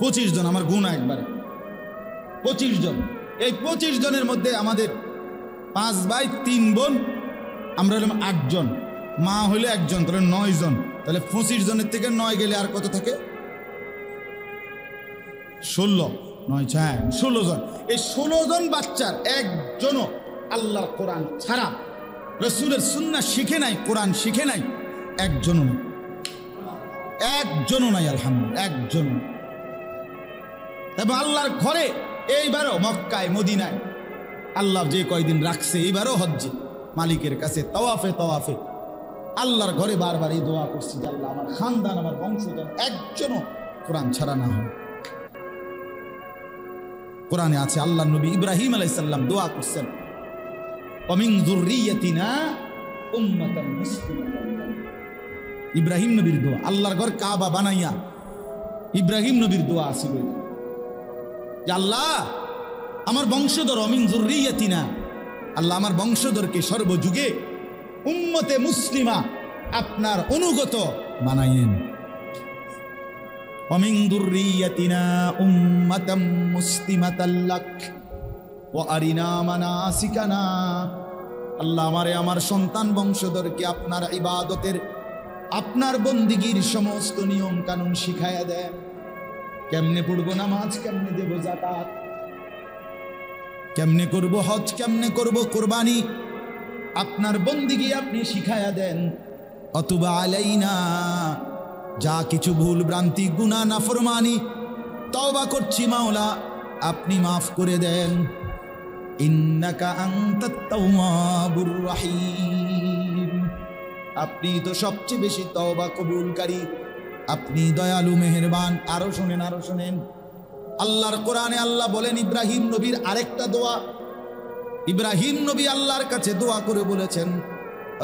25 জন, আমার গুণা একবারে 25 জন। এই 25 জনের মধ্যে আমাদের 5 ভাই 3 বোন, আমরা হলাম 8 জন, মা হইলে 1 জন, তাহলে 9 জন। তাহলে 25 জনের থেকে 9 গেলে আর কত থাকে? 16, 9, 16 জন। এই 16 জন বাচ্চার একজনও আল্লাহর কোরআন ছাড়া, রাসূলের সুন্নাহ শিখে নাই, কোরআন শিখে নাই, একজনও নাই, একজনও নাই, আলহামদুলিল্লাহ একজনও। এবং আল্লাহর ঘরে এইবারও মক্কায় মদিনায় আল্লাহ যে কয়দিন রাখছে, এইবারও হজ্জে মালিকের কাছে তাওয়াফে আল্লাহর ঘরে বারবার এই দোয়া করছি যে আল্লাহ আমার খানদান, আমার বংশধর একজনও কোরআন ছাড়া না হয়। কোরআনে আছে আল্লাহ নবী ইব্রাহিম আলাইহিস সালাম দোয়া করছেন, ওমিন যুররিয়াতিনা উম্মাতান মুসলিমাতান। ইব্রাহিম নবীর দোয়া, আল্লাহর ঘর কাবা বানাইয়া ইব্রাহিম নবীর দোয়া আছে যে আল্লাহ আমার বংশধর, ওমিন যুররিয়াতিনা, আল্লাহ আমার বংশধরকে সর্বযুগে উম্মতে মুসলিমা আপনার অনুগত বানাইয়েন। ওয়া মিন যুররিয়াতিনা উম্মাতাম মুসলিমাতাল লাক ওয়া আরিনা মানাসিকানা। আল্লাহ আমারে আমার সন্তান বংশধরকে আপনার ইবাদতের, আপনার বন্দিগির সমস্ত নিয়ম কানুন শিখায়া দেন। কেমনে পড়বো নামাজ, কেমনে দেব যাকাত, কেমনে করব হজ, কেমনে করব কুরবানি, আপনার বন্দিগি আপনি শিখায়া দেন। অতুবা আলাইনা, যা কিছু ভুল ভ্রান্তি গুনাহ নাফরমানি তওবা করছি মাওলা, আপনি মাফ করে দেন। ইন্নাকা আনতাত তাওয়াবুর রহিম, আপনি তো সবচেয়ে বেশি তওবা কবুলকারী, আপনি দয়ালু মেহেরবান। আরো শুনেন, আরো শুনেন, আল্লাহর কোরআনে আল্লাহ বলেন ইব্রাহিম নবীর আরেকটা দোয়া। ইব্রাহিম নবী আল্লাহর কাছে দোয়া করে বলেছেন,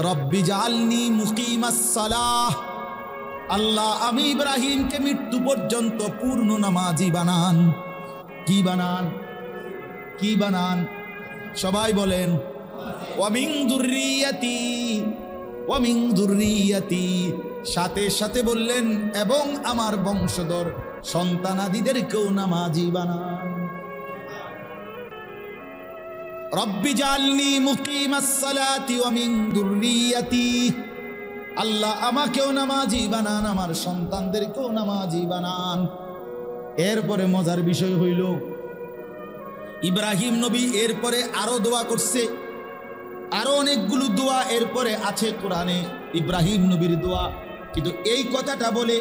রব্বি জাআলনি মুকিমাস সালাহ, আল্লাহ আমি ইব্রাহিমকে মৃত্যু পর্যন্ত পূর্ণ নামাজি বানান। কি বানান? কি বানান? সবাই বলেন, ওয়া মিন যুররিয়াতি, ওয়া মিন যুররিয়াতি, সাথে সাথে বললেন এবং আমার বংশধর সন্তানাদিদেরকেও নামাজি বানান। রব্বি জাআলনি মুকিমাস সালাতি ওয়া মিন যুররিয়াতি, আল্লাহ আমাকেও নামাজি বানান, আমার সন্তানদেরকেও নামাজি বানান। এরপরে মজার বিষয় হইল, ইব্রাহিম নবী এরপরে আরো দোয়া করছে, আরো অনেকগুলো দোয়া এরপরে আছে কোরআনে ইব্রাহিম নবীর দোয়া। কিন্তু এই কথাটা বলে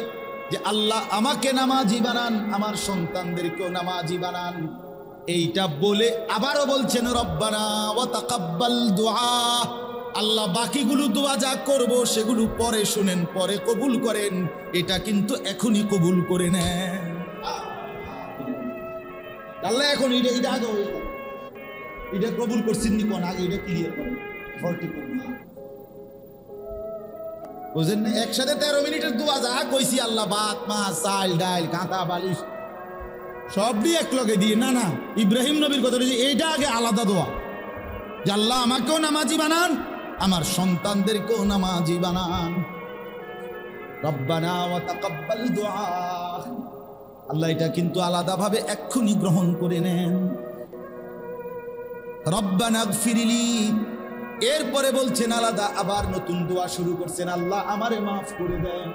যে আল্লাহ আমাকে নামাজি বানান, আমার সন্তানদেরকেও নামাজি বানান, এইটা বলে আবারও বলছেন রব্বানা ওয়া তাকাব্বাল দুআ, আল্লাহ বাকিগুলো দোয়া যা করব সেগুলো পরে শুনেন, পরে কবুল করেন, এটা কিন্তু এখনই কবুল করে নেন। আল্লাহ এখন এটা আগে এটা কবুল করছেন নি কোন, আগে এটা ক্লিয়ার করেন, ফলটি করুন। বুঝলেন না? একসাথে 13 মিনিটের দোয়া যা কইছি আল্লাহ, ভাত মাছ চাল ডাল কাঁথা বালিশ সব দিয়ে এক লগে দিয়ে, না না, ইব্রাহিম নবীর কথা যে এইটা আগে আলাদা দোয়া, যে আল্লাহ আমাকেও নামাজি বানান, আমার সন্তানদেরকেও নামাজি বানান। রব্বানা ওয়া তাকাব্বাল দুআ, আল্লাহ এটা কিন্তু আলাদাভাবে এক্ষুনি গ্রহণ করে নেন। রব্বানা গফিরলি, এরপরে বলছেন আলাদা আবার নতুন দোয়া শুরু করছেন, আল্লাহ আমারে মাফ করে দেন।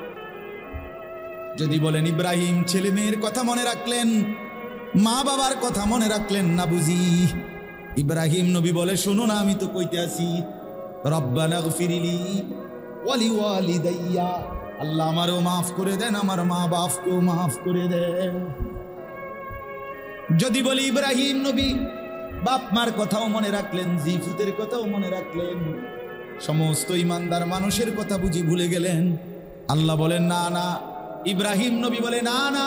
যদি বলেন ইব্রাহিম ছেলে মেয়ের কথা মনে রাখলেন, মা বাবার কথা মনে রাখলেন না বুঝি? ইব্রাহিম নবী বলে শোনো না, আমি তো কইতে আছি, রব্বানা গফিরলি ওয়া লিওয়ালিদাইয়া, আল্লাহ আমারও মাফ করে দেন, আমার মা বাপকেও মাফ করে দেন। যদি বলি ইব্রাহিম নবী বাপ মার কথাও মনে রাখলেন, জিফুতের কথাও মনে রাখলেন, সমস্ত ইমানদার মানুষের কথা বুঝি ভুলে গেলেন? আল্লাহ বলেন না না, ইব্রাহিম নবী বলে না না,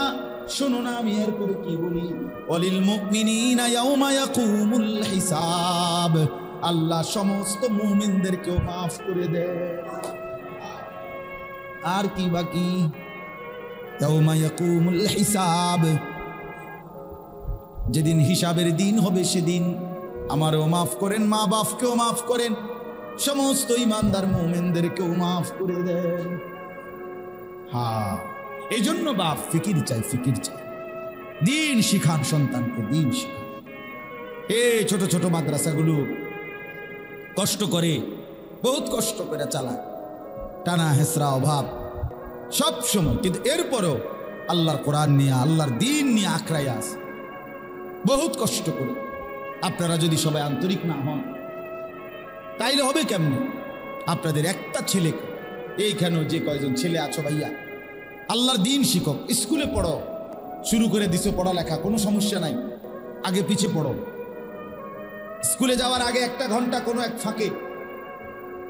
শোনো না আমি এরপরে কি বলি, ওয়ালিল মুমিনিনা ইয়াউমা ইয়াকুমুল হিসাব, আল্লাহ সমস্ত মুমিনদেরকেও মাফ করে দেন। আর কি বাকি? ইয়াউমা ইয়াকুমুল হিসাব, যেদিন হিসাবের দিন হবে সেদিন আমারও মাফ করেন, মা বাপকেও মাফ করেন, সমস্ত ইমানদার মুমিনদেরকেও মাফ করে দেন। হ্যাঁ, এই জন্য বাপ ফিকির চাই, ফিকির চাই, দিন শিখান সন্তানকে, দিন শিখান। এই ছোট ছোট মাদ্রাসাগুলো কষ্ট করে, বহুত কষ্ট করে চালায়, টানা হেসরা অভাব সব সময়, কিন্তু এরপরও আল্লাহর কোরআন নিয়ে, আল্লাহর দিন নিয়ে আঁকড়াই আছে, বহুত কষ্ট করে। আপনারা যদি সবাই আন্তরিক না হন তাইলে হবে কেমনে? আপনাদের একটা ছেলে, এইখানেও যে কয়জন ছেলে আছো ভাইয়া, আল্লাহর দিন শিক্ষক, স্কুলে পড়ো, শুরু করে দিছো পড়ালেখা, কোনো সমস্যা নাই, আগে পিছে পড়ো। স্কুলে যাওয়ার আগে 1 ঘন্টা কোনো এক ফাঁকে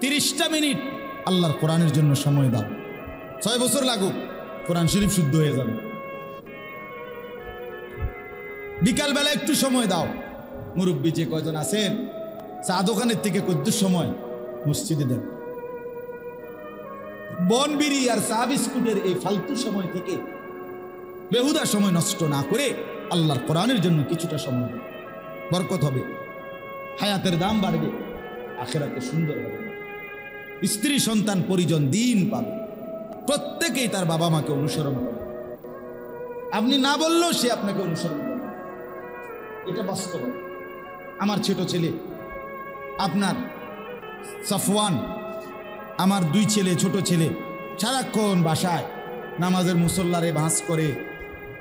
30টা মিনিট আল্লাহর কোরআনের জন্য সময় দাও। 6 বছর লাগুক, কোরআন শরীফ শুদ্ধ হয়ে যাবে। বিকালবেলা একটু সময় দাও, মুরব্বী যে কয়জন আছেন চা দোকানের থেকে কদ্দুর সময় মসজিদে দেন। বনবিড়ি আর চা বিস্কুটের এই ফালতু সময় থেকে বেহুদা সময় নষ্ট না করে আল্লাহর কোরআনের জন্য কিছুটা সময় দেন, বরকত হবে, হায়াতের দাম বাড়বে, আখিরাতে সুন্দর হবে। স্ত্রী সন্তান পরিজন দিন পাবে। প্রত্যেকেই তার বাবা মাকে অনুসরণ করে, আপনি না বললেও সে আপনাকে অনুসরণ করে, এটা বাস্তব। আমার ছোট ছেলে আপনার সাফওয়ান, আমার 2 ছেলে, ছোট ছেলে সারাক্ষণ বাসায় নামাজের মুসল্লারে ভাঁজ করে,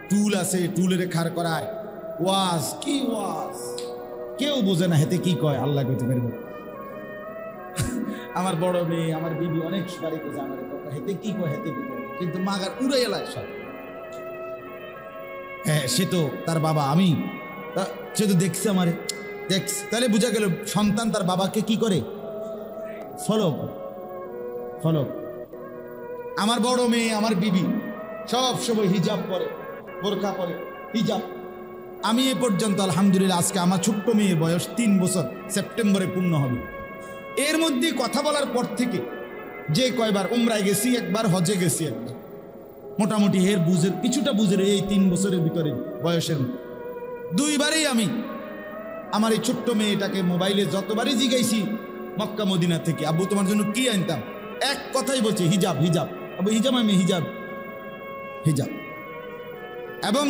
টুল আছে টুলের খাড় করায়, ওয়াজ কি ওয়াজ, কেউ বোঝে না হেতে কি কয়, আল্লাহ কইতে পারবে। আমার বড় মেয়ে, আমার বিবি অনেক বাড়িতে জানারে হেতে কি কয়, হেতে কি কয়, কিন্তু মাগার উড়ে এলায় সব। হ্যাঁ, সে তো তার বাবা, আমি সে তো দেখছে আমারে, দেখছে, তাহলে বোঝা গেল সন্তান তার বাবাকে কি করে, ফলো ফলো। আমার বড় মেয়ে, আমার বিবি সব সময় হিজাব পরে, বোরকা পরে, হিজাব। আমি এ পর্যন্ত আলহামদুলিল্লাহ, আজকে আমার ছোট্ট মেয়ে বয়স 3 বছর, সেপ্টেম্বরে পূর্ণ হবে। এর মধ্যে কথা বলার পর থেকে যে কয়বার উমরায় গেছি, একবার হজে গেছি, একবার মোটামুটি এর বুঝের কিছুটা বুঝের এই 3 বছরের ভিতরে বয়সের 2বারই আমি আমার এই ছোট্ট মেয়েটাকে মোবাইলে যতবারই জিগাইছি মক্কা মদিনা থেকে, আব্বু তোমার জন্য কি আনতাম, এক কথাই বলছে হিজাব হিজাব, আব্বু হিজাব, আমি হিজাব হিজাব। এবং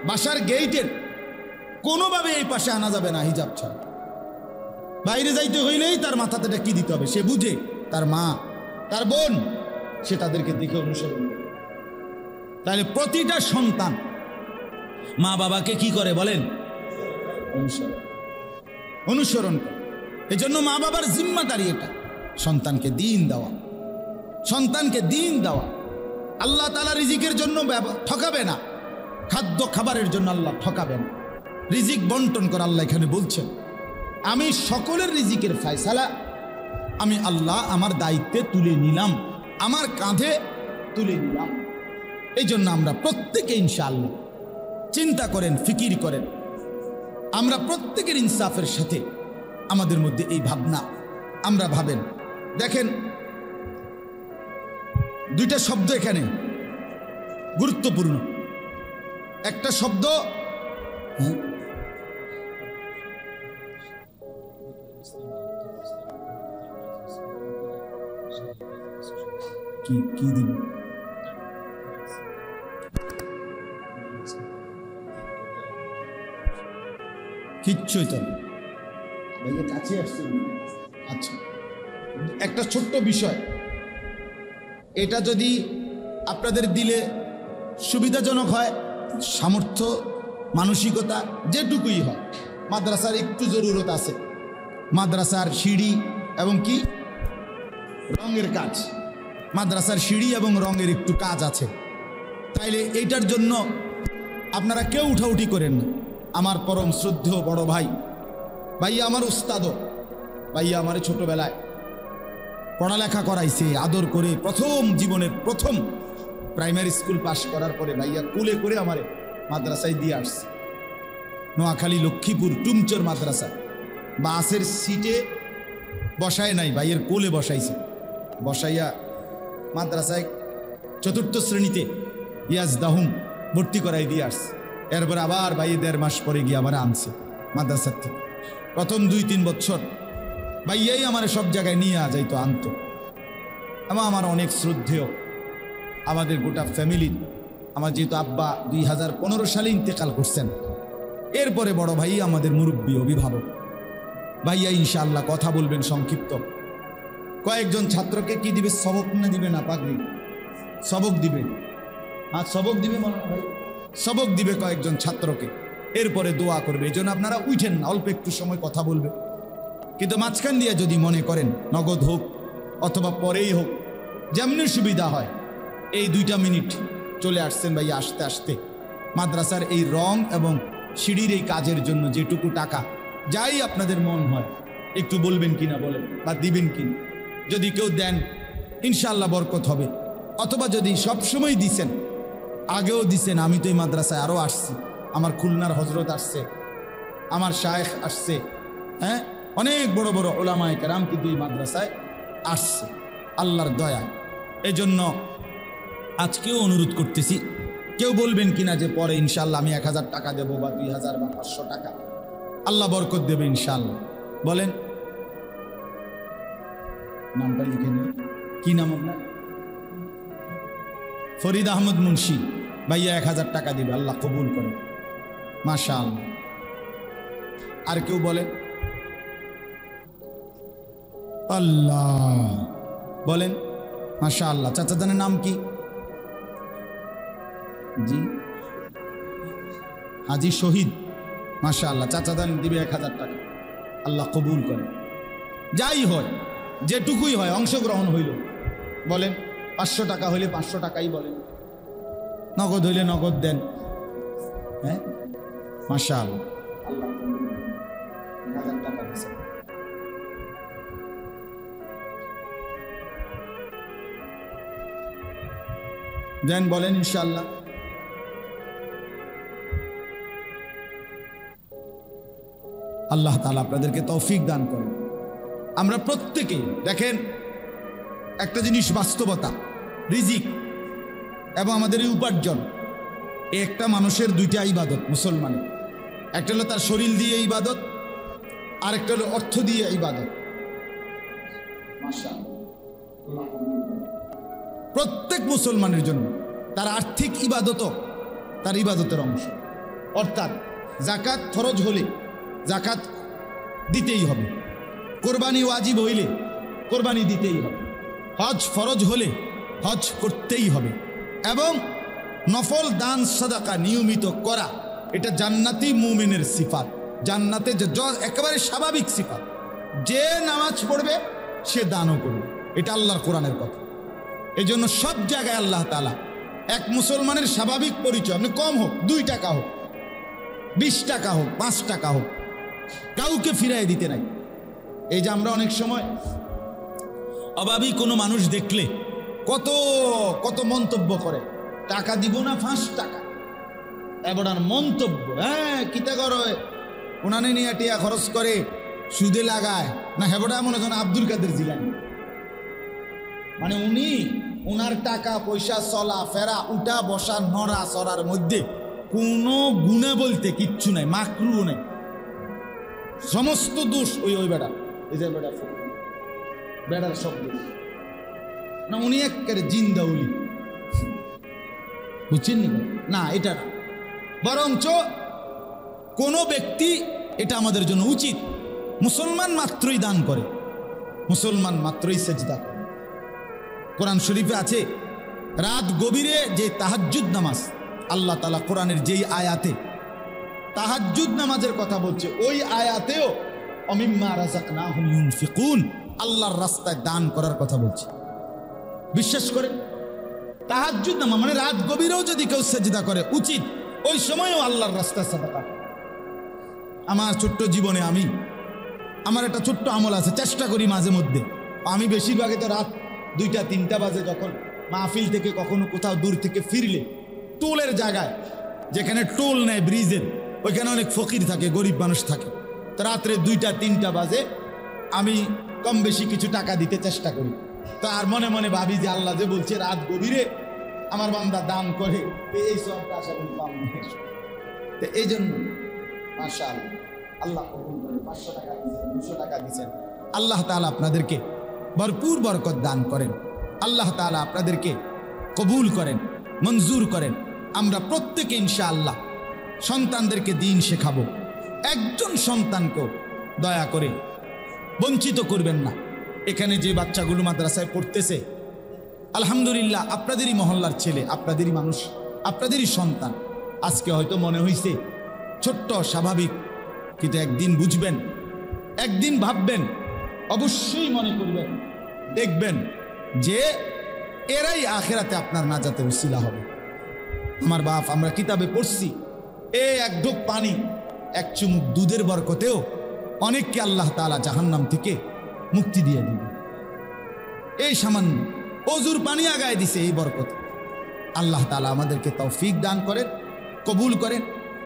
বাসার গেইটের কোনোভাবে এই পাশে আনা যাবে না হিজাব ছাড়া। বাইরে যাইতে হইলেই তার মাথাতে এটা কি দিতে হবে, সে বুঝে, তার মা, তার বোন, সে তাদেরকে দেখে অনুসরণ করে। তাহলে প্রতিটা সন্তান মা বাবাকে কি করে বলেন, অনুসরণ করে। এই জন্য মা বাবার জিম্মাদারি এটা, সন্তানকে দিন দেওয়া, সন্তানকে দিন দেওয়া। আল্লাহ তাআলা রিজিকের জন্য ঠকাবে না, খাদ্য খাবারের জন্য আল্লাহ ঠকাবে না। রিজিক বন্টন করে আল্লাহ এখানে বলছেন, আমি সকলের রিজিকের ফয়সালা আমি আল্লাহ আমার দায়িত্বে তুলে নিলাম, আমার কাঁধে তুলে নিলাম। এই জন্য আমরা প্রত্যেকে ইনশাআল্লাহ চিন্তা করেন, ফিকির করেন, আমরা প্রত্যেকের ইনসাফের সাথে আমাদের মধ্যে এই ভাবনা আমরা ভাবেন। দেখেন 2টা শব্দ এখানে গুরুত্বপূর্ণ। একটা শব্দ কি দিন কিচ্ছুই তো ভাইয়া কাছে আসছে। আচ্ছা, একটা ছোট্ট বিষয়, এটা যদি আপনাদের দিলে সুবিধাজনক হয়, সামর্থ্য মানসিকতা যেটুকুই হয়, মাদ্রাসার একটু জরুরত আছে। মাদ্রাসার সিঁড়ি এবং কি রঙের কাজ, মাদ্রাসার সিঁড়ি এবং রঙের একটু কাজ আছে। তাইলে এইটার জন্য আপনারা কেউ উঠাউঠি করেন না। আমার পরম শ্রদ্ধেয় বড় ভাই, ভাইয়া আমার উস্তাদও, ভাইয়া আমার ছোটবেলায় পড়ালেখা করাইছে আদর করে, প্রথম জীবনের প্রথম প্রাইমারি স্কুল পাশ করার পরে ভাইয়া কুলে করে আমারে মাদ্রাসায় দিয়ে আসছে। নোয়াখালী লক্ষ্মীপুর টুমচর মাদ্রাসা, বাসের সিটে বসায় নাই, ভাইয়ের কোলে বসাইছে, বসাইয়া মাদ্রাসায় 4র্থ শ্রেণীতে ইয়াজদাহুম ভর্তি করাই দিয়ে আসছে। এরপর আবার ভাই 1.5 মাস পরে গিয়ে আবার আনছে মাদ্রাসার থেকে। প্রথম 2-3 বছর ভাইয়াই আমার সব জায়গায় নিয়ে যাইতো, আনতো। এবং আমার অনেক শ্রদ্ধেয় আমাদের গোটা ফ্যামিলির, আমার যেহেতু আব্বা 2015 সালে ইন্তেকাল করছেন, এরপরে বড় ভাই আমাদের মুরব্বী অভিভাবক। ভাইয়া ইনশাআল্লাহ কথা বলবেন সংক্ষিপ্ত। কয়েকজন ছাত্রকে কি দিবে, সবক না দিবে না পাগড়ি, সবক দিবে। আর সবক দিবে মনে ভাই, সবক দিবে কয়েকজন ছাত্রকে, এরপরে দোয়া করবে। এই জন্য আপনারা উঠেন না, অল্প একটু সময় কথা বলবে, কিন্তু মাঝখান দিয়ে যদি মনে করেন নগদ হোক অথবা পরেই হোক, যেমনি সুবিধা হয়। এই 2টা মিনিট চলে আসছেন ভাইয়া, আসতে আসতে মাদ্রাসার এই রং এবং সিঁড়ির এই কাজের জন্য যেটুকু টাকা, যাই আপনাদের মন হয় একটু বলবেন কিনা বলেন, বা দিবেন কিনা। যদি কেউ দেন ইনশাআল্লাহ বরকত হবে, অথবা যদি সবসময় দিছেন, আগেও দিছেন, আমি তো এই মাদ্রাসায় আরও আসছি, আমার খুলনার হজরত আসছে, আমার শায়েখ আসছে, হ্যাঁ, অনেক বড় বড় ওলামায়ে কেরাম কিন্তু এই মাদ্রাসায় আসছে আল্লাহর দয়া। এই জন্য আজকেও অনুরোধ করতেছি, কেউ বলবেন কিনা যে পরে ইনশাআল্লাহ আমি 1000 টাকা দেবো বা 2000 বা 500 টাকা, আল্লাহ বরকত দেবে ইনশাআল্লাহ। বলেন নামটা লিখে নিন। কি নাম আপনার? ফরিদ আহমদ মুন্সি ভাইয়া 1000 টাকা দিবে, আল্লাহ কবুল করে। মাশাআল্লাহ। আর কেউ বলেন? আল্লাহ বলেন। মাশাআল্লাহ। চাচাজানের নাম কি? জি, হাজি শহীদ। মাশাআল্লাহ। চাচাজান দিবে 1000 টাকা, আল্লাহ কবুল করে। যাই হয়, যেটুকুই হয়, অংশগ্রহণ হইল। বলেন 500 টাকা হইলে 500 টাকাই বলেন, নগদ হইলে নগদ দেন। হ্যাঁ, মাশাআল্লাহ। আল্লাহ 1000 টাকা দিয়েছে। দেন, বলেন ইনশাআল্লাহ। আল্লাহ তাআলা আপনাদেরকে তৌফিক দান করেন। আমরা প্রত্যেকে দেখেন একটা জিনিস বাস্তবতা, রিজিক এবং আমাদের এই উপার্জন, একটা মানুষের দুইটা ইবাদত মুসলমানের। একটা হলো তার শরীর দিয়ে ইবাদত, আর একটা হলো অর্থ দিয়ে ইবাদত। প্রত্যেক মুসলমানের জন্য তার আর্থিক ইবাদতও তার ইবাদতের অংশ। অর্থাৎ যাকাত ফরজ হলে যাকাত দিতেই হবে, কোরবানি ওয়াজিব হইলে কোরবানি দিতেই হবে, হজ ফরজ হলে হজ করতেই হবে, এবং নফল দান সাদাকা নিয়মিত করা, এটা জান্নাতি মুমিনের সিফাত। জান্নাতে যে একেবারে স্বাভাবিক সিফাত। যে নামাজ পড়বে সে দানও করবে, এটা আল্লাহর কোরআনের কথা। এই জন্য সব জায়গায় আল্লাহ তাআলা এক মুসলমানের স্বাভাবিক পরিচয়, আপনি কম হোক, 2 টাকা হোক, 20 টাকা হোক, 5 টাকা হোক, কাউকে ফিরাই দিতে নাই। এই যে আমরা অনেক সময় অভাবী কোনো মানুষ দেখলে কত কত মন্তব্য করে, টাকা দিব না 5 টাকা, এবার মন্তব্য। হ্যাঁ, কিতা করে, উনানে নিয়ে টিয়া খরচ করে, সুদে লাগায় না, হেবটা মনে করেন আব্দুল কাদের জিলানী। মানে উনি ওনার টাকা পয়সা চলা ফেরা, উঠা বসা, নড়া চড়ার মধ্যে কোনো গুণে বলতে কিচ্ছু নাই, মাকরু নাই, সমস্ত দোষ ওই বেড়া। এই যে বেড়ার সব দোষ না, উনি একেবারে জিন্দাউলি, বুঝছেন না? এটা না, বরঞ্চ কোন ব্যক্তি, এটা আমাদের জন্য উচিত, মুসলমান মাত্রই দান করে, মুসলমান মাত্রই সেজদা করে। কোরআন শরীফে আছে রাত গভীরে যে তাহাজ্জুদ নামাজ, আল্লাহ তাআলা কোরআনের যেই আয়াতে তাহাজ্জুদ নামাজের কথা বলছে, ওই আয়াতেও অমিম্মা রাযাকনাহুম ইউনফিকুন, আল্লাহর রাস্তায় দান করার কথা বলছে। বিশ্বাস করে তাহাজ্জুদ নামাজ মানে রাত গভীরেও যদি কেউ সেজদা করে, উচিত ওই সময়ও আল্লাহর রাস্তায় সাদাকা। আমার ছোট্ট জীবনে আমার একটা ছোট্ট আমল আছে, চেষ্টা করি মাঝে মধ্যে। আমি বেশিরভাগে তো রাত 2টা-3টা বাজে, যখন মাহফিল থেকে কখনো কোথাও দূর থেকে ফিরলে, টোলের জায়গায় যেখানে টোল নেয় ব্রিজের, ওইখানে অনেক ফকির থাকে, গরিব মানুষ থাকে। তো রাত্রে 2টা-3টা বাজে আমি কম বেশি কিছু টাকা দিতে চেষ্টা করি। তো আর মনে মনে ভাবি যে আল্লাহ যে বলছে রাত গভীরে আমার বান্দা দান করে, এই সবটা আশা করি পাবো। তো এই জন্য মাশাআল্লাহ আল্লাহ কবুল করে। 500 টাকা দিয়েছেন, 200 টাকা দিয়েছেন, আল্লাহ তাআলা আপনাদেরকে ভরপুর বরকত দান করেন, আল্লাহ তাআলা আপনাদেরকে কবুল করেন, মঞ্জুর করেন। আমরা প্রত্যেকে ইনশাআল্লাহ সন্তানদেরকে দিন শেখাবো। একজন সন্তানকেও দয়া করে বঞ্চিত করবেন না। এখানে যে বাচ্চাগুলো মাদ্রাসায় পড়তেছে, আলহামদুলিল্লাহ আপনাদেরই মহল্লার ছেলে, আপনাদেরই মানুষ, আপনাদেরই সন্তান। আজকে হয়তো মনে হইছে ছোট্ট, স্বাভাবিক, কিন্তু একদিন বুঝবেন, একদিন ভাববেন, অবশ্যই মনে করবেন, দেখবেন যে এরাই আখিরাতে আপনার নাজাতের উসিলা হবে। আমার বাপ, আমরা কিতাবে পড়ছি, এক ঢোক পানি, এক চুমুক দুধের বরকতেও অনেককে আল্লাহ তাআলা জাহান্নাম থেকে মুক্তি দিয়ে দিবে। এই সামান্য অজুর পানি আগায় দিছে এই বরকত। আল্লাহ তাআলা আমাদেরকে তৌফিক দান করেন, কবুল করেন।